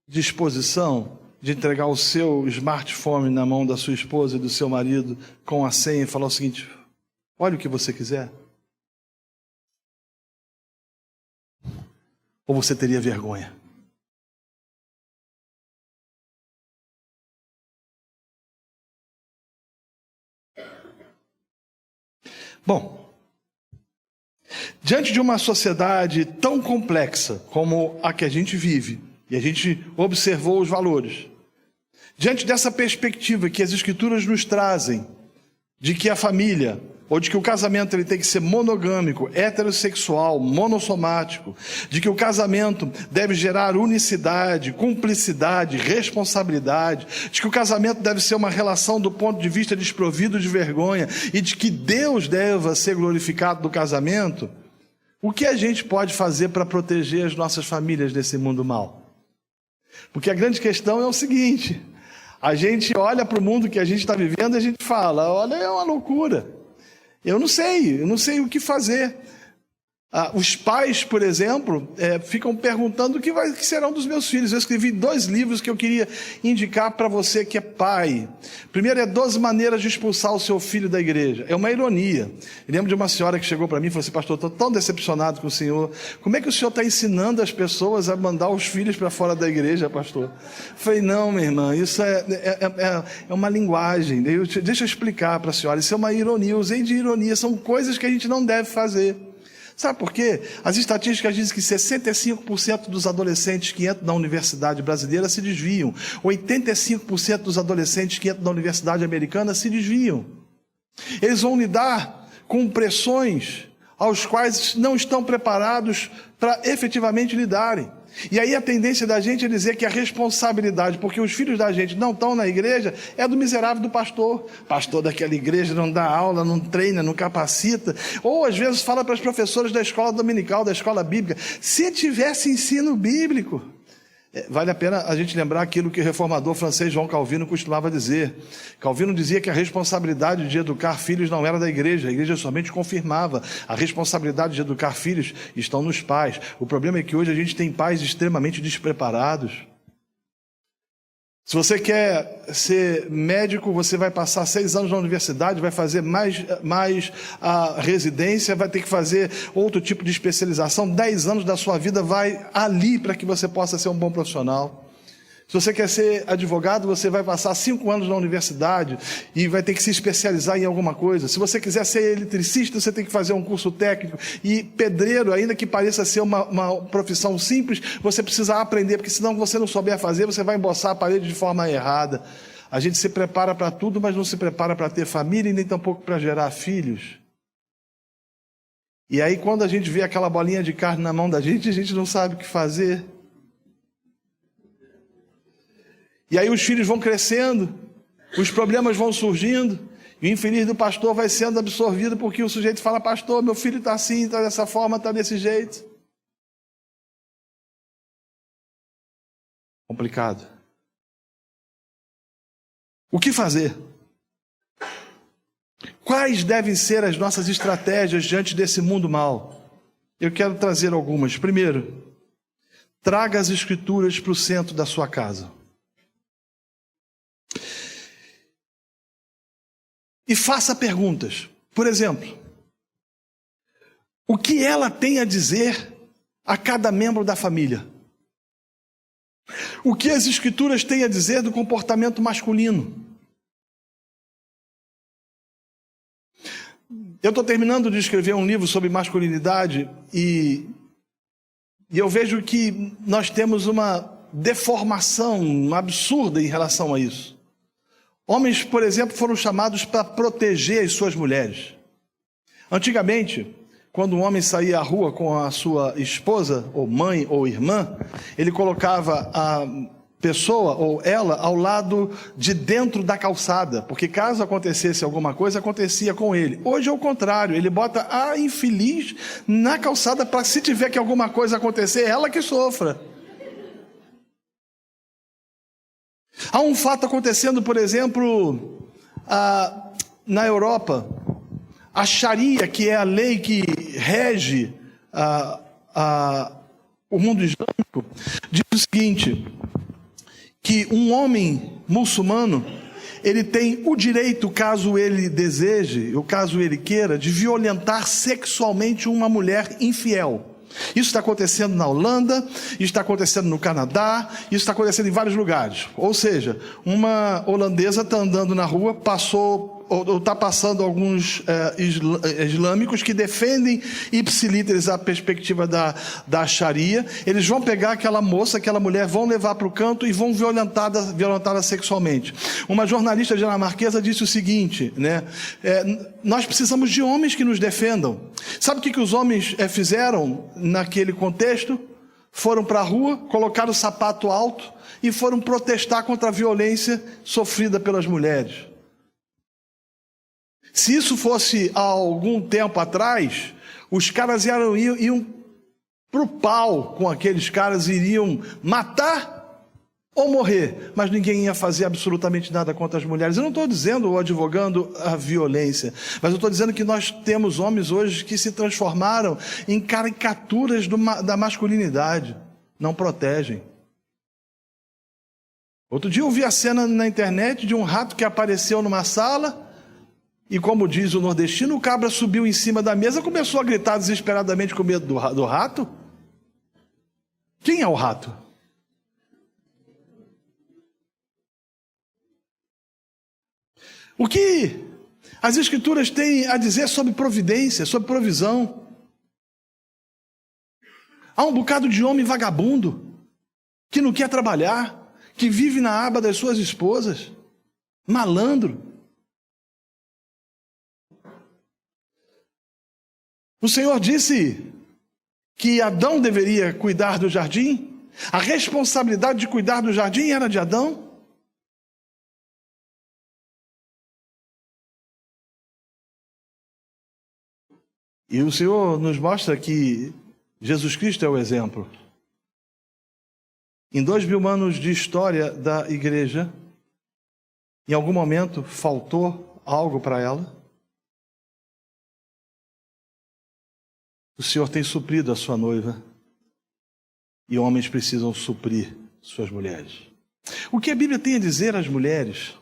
S1: disposição de entregar o seu smartphone na mão da sua esposa e do seu marido com a senha e falar o seguinte: olha o que você quiser? Ou você teria vergonha? Bom, diante de uma sociedade tão complexa como a que a gente vive, e a gente observou os valores, diante dessa perspectiva que as Escrituras nos trazem, de que a família, ou de que o casamento ele tem que ser monogâmico, heterossexual, monossomático, de que o casamento deve gerar unicidade, cumplicidade, responsabilidade, de que o casamento deve ser uma relação do ponto de vista desprovido de vergonha, e de que Deus deva ser glorificado no casamento, o que a gente pode fazer para proteger as nossas famílias desse mundo mau? Porque a grande questão é o seguinte: a gente olha para o mundo que a gente está vivendo e a gente fala, olha, é uma loucura. Eu não sei o que fazer. Os pais, por exemplo, ficam perguntando o que serão dos meus filhos. Eu escrevi 2 livros que eu queria indicar para você que é pai. Primeiro é 12 maneiras de expulsar o seu filho da igreja. É uma ironia. Eu lembro de uma senhora que chegou para mim e falou assim: pastor, estou tão decepcionado com o senhor. Como é que o senhor está ensinando as pessoas a mandar os filhos para fora da igreja, pastor? Eu falei, não, minha irmã, isso é uma linguagem. Deixa eu explicar para a senhora. Isso é uma ironia. Eu usei de ironia. São coisas que a gente não deve fazer. Sabe por quê? As estatísticas dizem que 65% dos adolescentes que entram na universidade brasileira se desviam. 85% dos adolescentes que entram na universidade americana se desviam. Eles vão lidar com pressões aos quais não estão preparados para efetivamente lidarem. E aí a tendência da gente é dizer que a responsabilidade, porque os filhos da gente não estão na igreja, é do miserável do pastor. Pastor daquela igreja não dá aula, não treina, não capacita. Ou às vezes fala para as professoras da escola dominical, da escola bíblica, se tivesse ensino bíblico. Vale a pena a gente lembrar aquilo que o reformador francês João Calvino costumava dizer. Calvino dizia que a responsabilidade de educar filhos não era da igreja, a igreja somente confirmava. A responsabilidade de educar filhos estão nos pais. O problema é que hoje a gente tem pais extremamente despreparados. Se você quer ser médico, você vai passar 6 anos na universidade, vai fazer mais a residência, vai ter que fazer outro tipo de especialização. 10 anos da sua vida vai ali para que você possa ser um bom profissional. Se você quer ser advogado, você vai passar 5 anos na universidade e vai ter que se especializar em alguma coisa. Se você quiser ser eletricista, você tem que fazer um curso técnico. E pedreiro, ainda que pareça ser uma profissão simples, você precisa aprender, porque senão você não souber fazer, você vai emboçar a parede de forma errada. A gente se prepara para tudo, mas não se prepara para ter família e nem tampouco para gerar filhos. E aí quando a gente vê aquela bolinha de carne na mão da gente, a gente não sabe o que fazer. E aí os filhos vão crescendo, os problemas vão surgindo, O infeliz do pastor vai sendo absorvido porque o sujeito fala: pastor, meu filho está assim, está dessa forma, está desse jeito. Complicado. O que fazer? Quais devem ser as nossas estratégias diante desse mundo mau? Eu quero trazer algumas. Primeiro, traga as Escrituras para o centro da sua casa. E faça perguntas. Por exemplo, o que ela tem a dizer a cada membro da família? O que as Escrituras têm a dizer do comportamento masculino? Eu estou terminando de escrever um livro sobre masculinidade e eu vejo que nós temos uma deformação absurda em relação a isso. Homens, por exemplo, foram chamados para proteger as suas mulheres. Antigamente, quando um homem saía à rua com a sua esposa, ou mãe, ou irmã, ele colocava a pessoa, ou ela, ao lado de dentro da calçada, porque caso acontecesse alguma coisa, acontecia com ele. Hoje é o contrário, ele bota a infeliz na calçada para, se tiver que alguma coisa acontecer, ela que sofra. Há um fato acontecendo, por exemplo, na Europa. A Sharia, que é a lei que rege o mundo islâmico, diz o seguinte, que um homem muçulmano, ele tem o direito, caso ele deseje, ou caso ele queira, de violentar sexualmente uma mulher infiel. Isso está acontecendo na Holanda, isso está acontecendo no Canadá, isso está acontecendo em vários lugares. Ou seja, uma holandesa está andando na rua, ou está passando alguns islâmicos que defendem ipsilíteres a perspectiva da Sharia. Eles vão pegar aquela moça, aquela mulher, vão levar para o canto e vão violentá-la sexualmente. Uma jornalista dinamarquesa disse o seguinte, né? Nós precisamos de homens que nos defendam. Sabe o que os homens fizeram naquele contexto? Foram para a rua, colocaram o sapato alto e foram protestar contra a violência sofrida pelas mulheres. Se isso fosse há algum tempo atrás, os caras iam para o pau com aqueles caras, iriam matar ou morrer, mas ninguém ia fazer absolutamente nada contra as mulheres. Eu não estou dizendo ou advogando a violência, mas eu estou dizendo que nós temos homens hoje que se transformaram em caricaturas da masculinidade, não protegem. Outro dia eu vi a cena na internet de um rato que apareceu numa sala. E como diz o nordestino, o cabra subiu em cima da mesa e começou a gritar desesperadamente com medo do rato. Quem é o rato? O que as Escrituras têm a dizer sobre providência, sobre provisão? Há um bocado de homem vagabundo, que não quer trabalhar, que vive na aba das suas esposas, malandro. O Senhor disse que Adão deveria cuidar do jardim. A responsabilidade de cuidar do jardim era de Adão. E o Senhor nos mostra que Jesus Cristo é o exemplo. Em 2000 anos de história da igreja, em algum momento faltou algo para ela? O Senhor tem suprido a sua noiva e homens precisam suprir suas mulheres. O que a Bíblia tem a dizer às mulheres?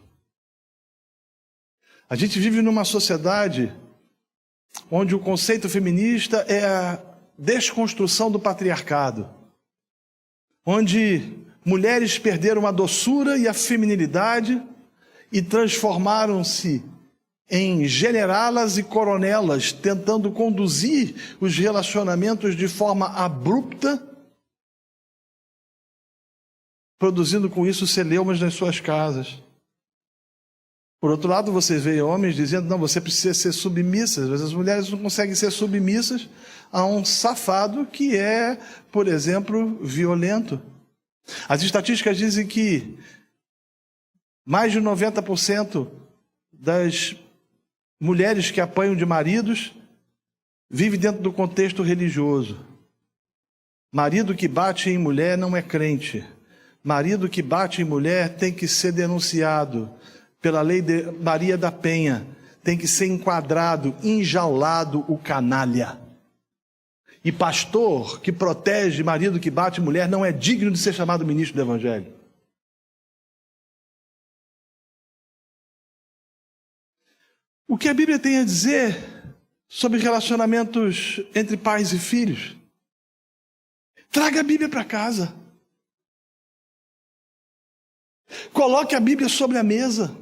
S1: A gente vive numa sociedade onde o conceito feminista é a desconstrução do patriarcado, onde mulheres perderam a doçura e a feminilidade e transformaram-se em generá-las e coronelas, tentando conduzir os relacionamentos de forma abrupta, produzindo com isso celeumas nas suas casas. Por outro lado, você vê homens dizendo, não, você precisa ser submissa. Às vezes as mulheres não conseguem ser submissas a um safado que é, por exemplo, violento. As estatísticas dizem que mais de 90% das Mulheres que apanham de maridos vivem dentro do contexto religioso. Marido que bate em mulher não é crente. Marido que bate em mulher tem que ser denunciado pela lei de Maria da Penha. Tem que ser enquadrado, enjaulado o canalha. E pastor que protege marido que bate mulher não é digno de ser chamado ministro do Evangelho. O que a Bíblia tem a dizer sobre relacionamentos entre pais e filhos? Traga a Bíblia para casa. Coloque a Bíblia sobre a mesa.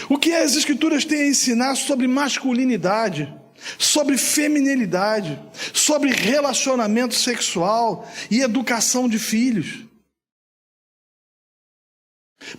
S1: O que as Escrituras têm a ensinar sobre masculinidade, sobre feminilidade, sobre relacionamento sexual e educação de filhos?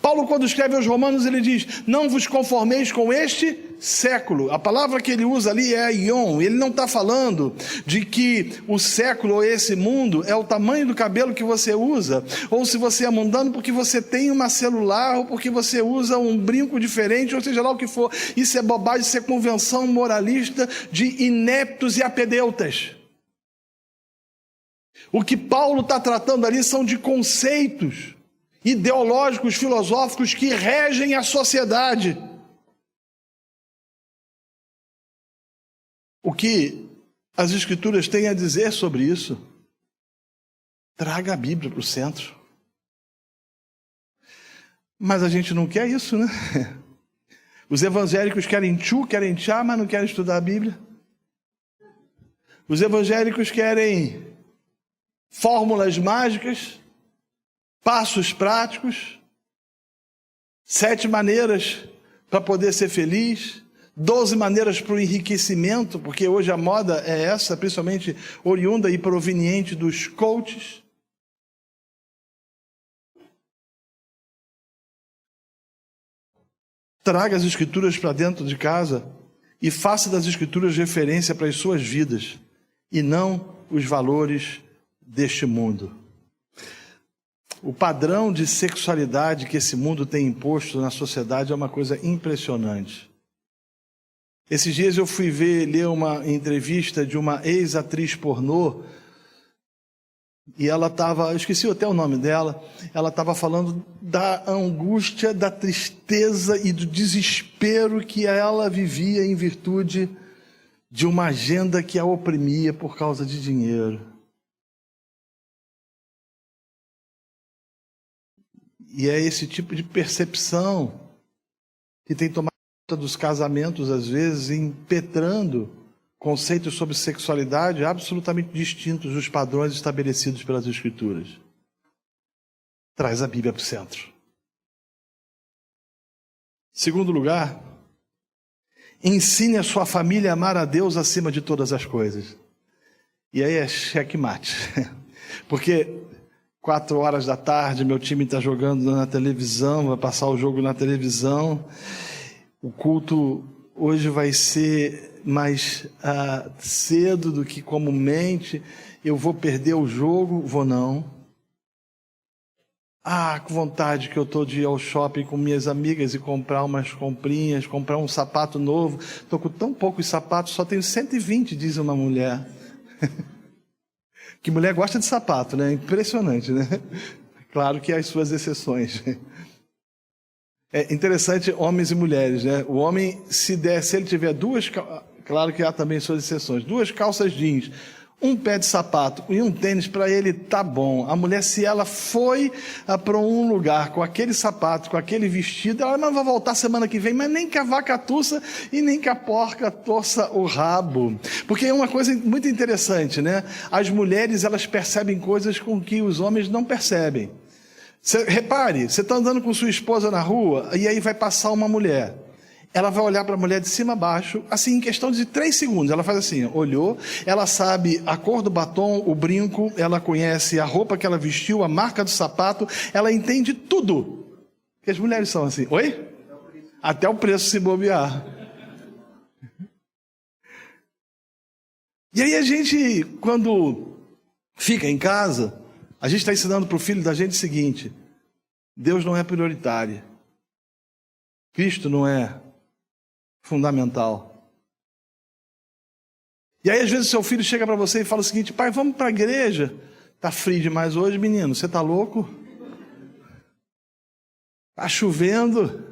S1: Paulo, quando escreve aos Romanos, ele diz: não vos conformeis com este século. A palavra que ele usa ali é aion. Ele não está falando de que o século ou esse mundo é o tamanho do cabelo que você usa, ou se você é mundano porque você tem uma celular, ou porque você usa um brinco diferente, ou seja lá o que for. Isso é bobagem, isso é convenção moralista de ineptos e apedeutas. O que Paulo está tratando ali são de conceitos ideológicos, filosóficos que regem a sociedade. O que as Escrituras têm a dizer sobre isso? Traga a Bíblia para o centro. Mas a gente não quer isso, né? Os evangélicos querem querem tchá, mas não querem estudar a Bíblia. Os evangélicos querem fórmulas mágicas, passos práticos, 7 maneiras para poder ser feliz, 12 maneiras para o enriquecimento, porque hoje a moda é essa, principalmente oriunda e proveniente dos coaches. Traga as Escrituras para dentro de casa e faça das Escrituras referência para as suas vidas e não os valores deste mundo. O padrão de sexualidade que esse mundo tem imposto na sociedade é uma coisa impressionante. Esses dias eu fui ler uma entrevista de uma ex-atriz pornô, e ela estava, eu esqueci até o nome dela, ela estava falando da angústia, da tristeza e do desespero que ela vivia em virtude de uma agenda que a oprimia por causa de dinheiro. E é esse tipo de percepção que tem tomado conta dos casamentos, às vezes, impetrando conceitos sobre sexualidade absolutamente distintos dos padrões estabelecidos pelas Escrituras. Traz a Bíblia para o centro. Segundo lugar, ensine a sua família a amar a Deus acima de todas as coisas. E aí é checkmate. Porque 4 horas da tarde, meu time está jogando na televisão, vai passar o jogo na televisão. O culto hoje vai ser mais cedo do que comumente. Eu vou perder o jogo? Vou não. Que vontade que eu estou de ir ao shopping com minhas amigas e comprar umas comprinhas, comprar um sapato novo. Estou com tão poucos sapatos, só tenho 120, diz uma mulher. Que mulher gosta de sapato, né? Impressionante, né? Claro que há as suas exceções. É interessante, homens e mulheres, né? O homem, se ele tiver claro que há também suas exceções, 2 calças jeans, um pé de sapato e um tênis, para ele tá bom. A mulher, se ela foi para um lugar com aquele sapato, com aquele vestido, ela não vai voltar semana que vem, mas nem que a vaca tussa e nem que a porca torça o rabo. Porque é uma coisa muito interessante, né? As mulheres, elas percebem coisas com que os homens não percebem. Repare, você está andando com sua esposa na rua e aí vai passar uma mulher. Ela vai olhar para a mulher de cima a baixo, assim, em questão de 3 segundos. Ela faz assim, olhou, ela sabe a cor do batom, o brinco, ela conhece a roupa que ela vestiu, a marca do sapato, ela entende tudo. Porque as mulheres são assim, oi? Até o preço se bobear. E aí a gente, quando fica em casa, a gente está ensinando para o filho da gente o seguinte: Deus não é prioritário. Cristo não é fundamental. E aí, às vezes, seu filho chega para você e fala o seguinte: pai, vamos para a igreja. Está frio demais hoje, menino, você está louco? Está chovendo?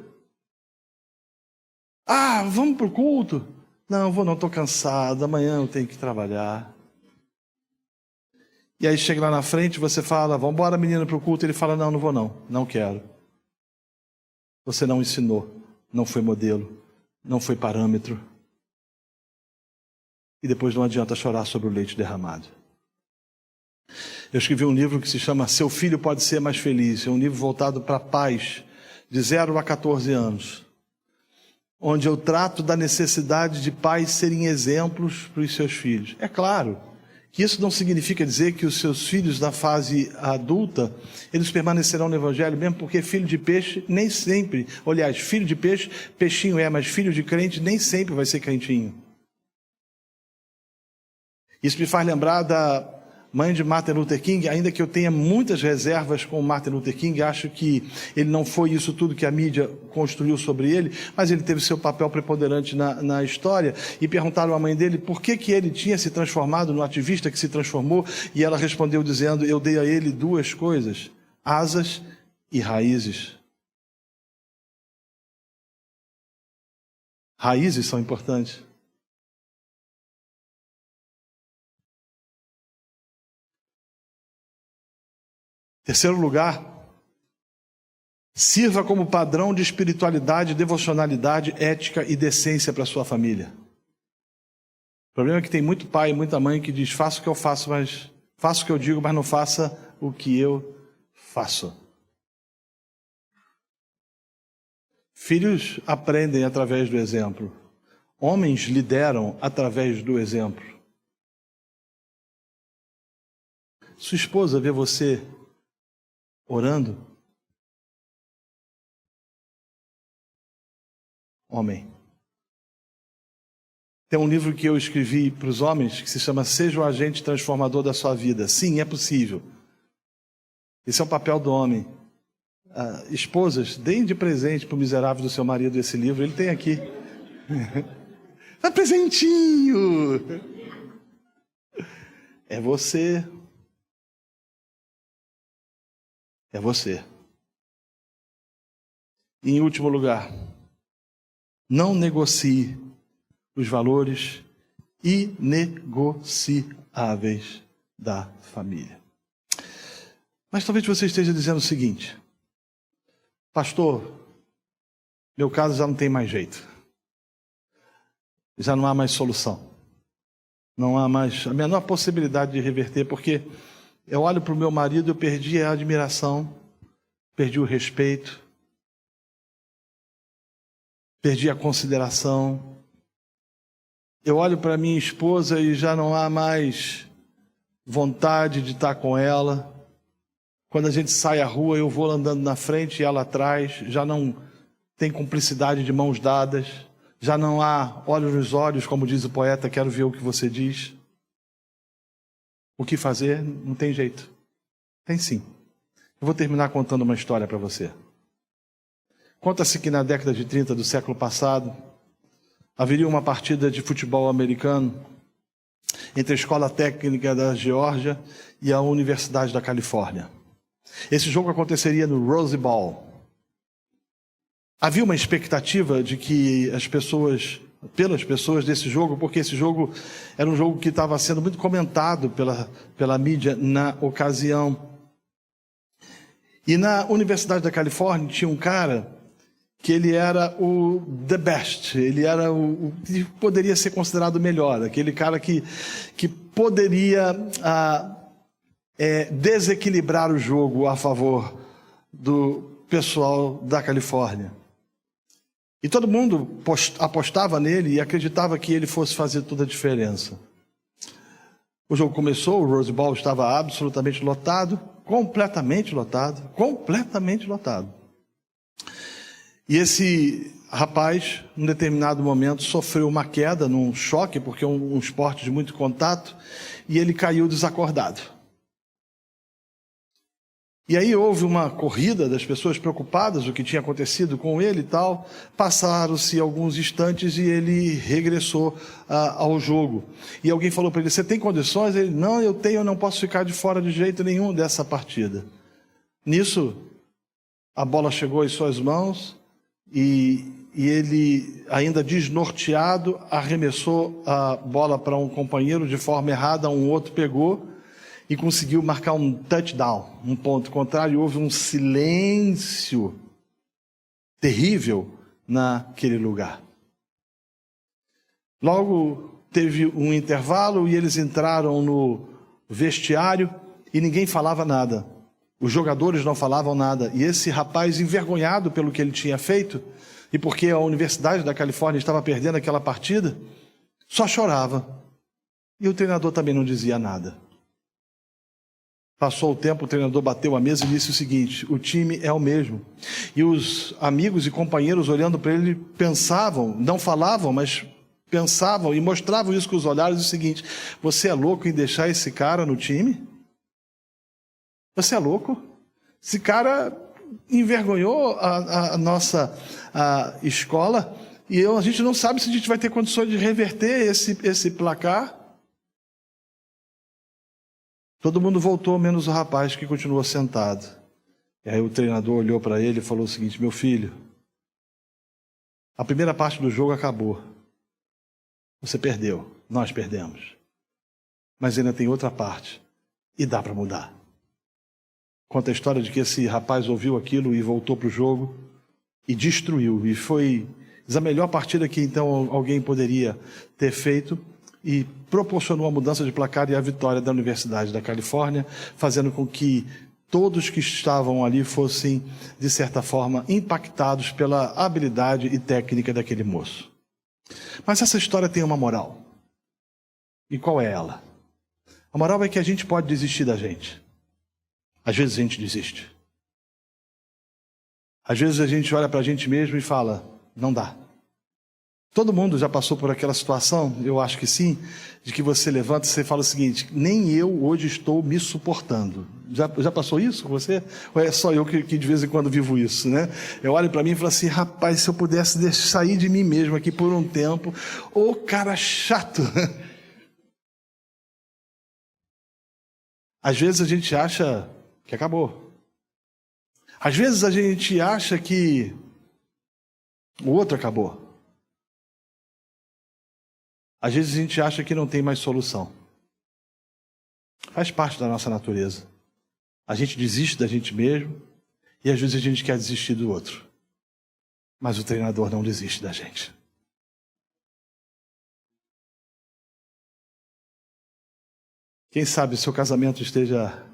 S1: Ah, vamos para o culto? Não, vou não, estou cansado, amanhã eu tenho que trabalhar. E aí chega lá na frente, você fala: vamos embora, menino, para o culto. Ele fala: não, não vou não, não quero. Você não ensinou, não foi modelo, não foi parâmetro. E depois não adianta chorar sobre o leite derramado. Eu escrevi um livro que se chama Seu Filho Pode Ser Mais Feliz. É um livro voltado para pais de 0 a 14 anos, onde eu trato da necessidade de pais serem exemplos para os seus filhos. É claro que isso não significa dizer que os seus filhos na fase adulta, eles permanecerão no Evangelho, mesmo porque filho de peixe nem sempre, aliás, filho de peixe, peixinho é, mas filho de crente nem sempre vai ser crentinho. Isso me faz lembrar da mãe de Martin Luther King, ainda que eu tenha muitas reservas com Martin Luther King, acho que ele não foi isso tudo que a mídia construiu sobre ele, mas ele teve seu papel preponderante na história, e perguntaram à mãe dele por que ele tinha se transformado no ativista que se transformou, e ela respondeu dizendo: eu dei a ele 2 coisas, asas e raízes. Raízes são importantes. Terceiro lugar, sirva como padrão de espiritualidade, devocionalidade, ética e decência para a sua família. O problema é que tem muito pai e muita mãe que diz: faça o que eu faço, mas faça o que eu digo, mas não faça o que eu faço. Filhos aprendem através do exemplo. Homens lideram através do exemplo. Sua esposa vê você orando? Homem. Tem um livro que eu escrevi para os homens que se chama Seja o Agente Transformador da Sua Vida. Sim, é possível. Esse é o papel do homem. Esposas, deem de presente para o miserável do seu marido esse livro. Ele tem aqui. Dá presentinho! É você. É você. E em último lugar, não negocie os valores inegociáveis da família. Mas talvez você esteja dizendo o seguinte: pastor, meu caso já não tem mais jeito. Já não há mais solução. Não há mais a menor possibilidade de reverter, porque eu olho para o meu marido, eu perdi a admiração, perdi o respeito, perdi a consideração. Eu olho para minha esposa e já não há mais vontade de estar com ela. Quando a gente sai à rua, eu vou andando na frente e ela atrás. Já não tem cumplicidade de mãos dadas. Já não há olhos nos olhos, como diz o poeta, quero ver o que você diz. O que fazer? Não tem jeito. Tem sim. Eu vou terminar contando uma história para você. Conta-se que na década de 30 do século passado, haveria uma partida de futebol americano entre a Escola Técnica da Geórgia e a Universidade da Califórnia. Esse jogo aconteceria no Rose Bowl. Havia uma expectativa de que pelas pessoas desse jogo, porque esse jogo era um jogo que estava sendo muito comentado pela mídia na ocasião. E na Universidade da Califórnia tinha um cara que ele era o the best, ele era o que poderia ser considerado o melhor, aquele cara que poderia desequilibrar o jogo a favor do pessoal da Califórnia. E todo mundo apostava nele e acreditava que ele fosse fazer toda a diferença. O jogo começou, o Rose Bowl estava absolutamente lotado, completamente lotado. E esse rapaz, num determinado momento, sofreu uma queda, num choque, porque é um esporte de muito contato, e ele caiu desacordado. E aí houve uma corrida das pessoas preocupadas, o que tinha acontecido com ele e tal. Passaram-se alguns instantes e ele regressou ao jogo. E alguém falou para ele, você tem condições? Ele, não, eu tenho, eu não posso ficar de fora de jeito nenhum dessa partida. Nisso, a bola chegou em suas mãos e ele, ainda desnorteado, arremessou a bola para um companheiro de forma errada, um outro pegou e conseguiu marcar um touchdown, um ponto contrário. Houve um silêncio terrível naquele lugar. Logo teve um intervalo e eles entraram no vestiário e ninguém falava nada. Os jogadores não falavam nada. E esse rapaz, envergonhado pelo que ele tinha feito, e porque a Universidade da Califórnia estava perdendo aquela partida, só chorava. E o treinador também não dizia nada. Passou o tempo, o treinador bateu a mesa e disse o seguinte, o time é o mesmo. E os amigos e companheiros olhando para ele pensavam, não falavam, mas pensavam e mostravam isso com os olhares, o seguinte, você é louco em deixar esse cara no time? Você é louco? Esse cara envergonhou a nossa escola e a gente não sabe se a gente vai ter condições de reverter esse placar. Todo mundo voltou, menos o rapaz que continuou sentado. E aí o treinador olhou para ele e falou o seguinte, meu filho, a primeira parte do jogo acabou. Você perdeu, nós perdemos. Mas ainda tem outra parte e dá para mudar. Conta a história de que esse rapaz ouviu aquilo e voltou para o jogo e destruiu. E foi a melhor partida que então alguém poderia ter feito. E proporcionou a mudança de placar e a vitória da Universidade da Califórnia, fazendo com que todos que estavam ali fossem, de certa forma, impactados pela habilidade e técnica daquele moço. Mas essa história tem uma moral. E qual é ela? A moral é que a gente pode desistir da gente. Às vezes a gente desiste. Às vezes a gente olha para a gente mesmo e fala, não dá. Todo mundo já passou por aquela situação, eu acho que sim, de que você levanta e você fala o seguinte, nem eu hoje estou me suportando. Já passou isso com você? Ou é só eu que de vez em quando vivo isso, né? Eu olho para mim e falo assim, rapaz, se eu pudesse sair de mim mesmo aqui por um tempo, ô cara chato. Às vezes a gente acha que acabou. Às vezes a gente acha que o outro acabou. Às vezes a gente acha que não tem mais solução. Faz parte da nossa natureza. A gente desiste da gente mesmo e às vezes a gente quer desistir do outro. Mas o treinador não desiste da gente. Quem sabe o seu casamento esteja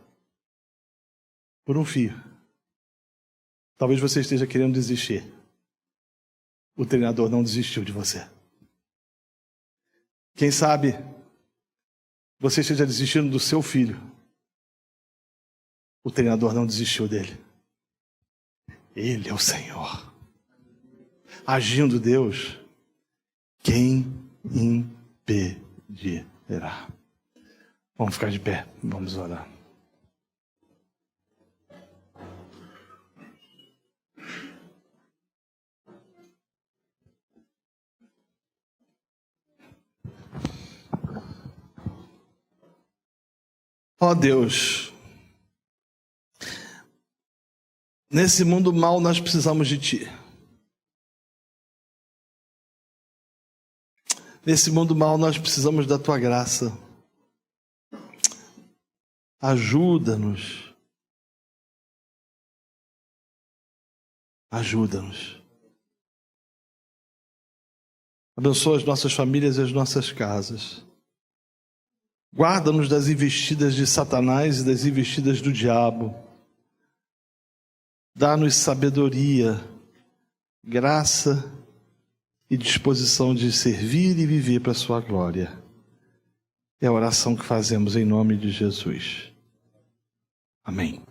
S1: por um fio. Talvez você esteja querendo desistir. O treinador não desistiu de você. Quem sabe você esteja desistindo do seu filho. O treinador não desistiu dele. Ele é o Senhor. Agindo Deus, quem impedirá? Vamos ficar de pé, vamos orar. Ó Deus, nesse mundo mau nós precisamos de Ti. Nesse mundo mau nós precisamos da Tua graça. Ajuda-nos. Ajuda-nos. Abençoa as nossas famílias e as nossas casas. Guarda-nos das investidas de Satanás e das investidas do diabo. Dá-nos sabedoria, graça e disposição de servir e viver para a sua glória. É a oração que fazemos em nome de Jesus. Amém.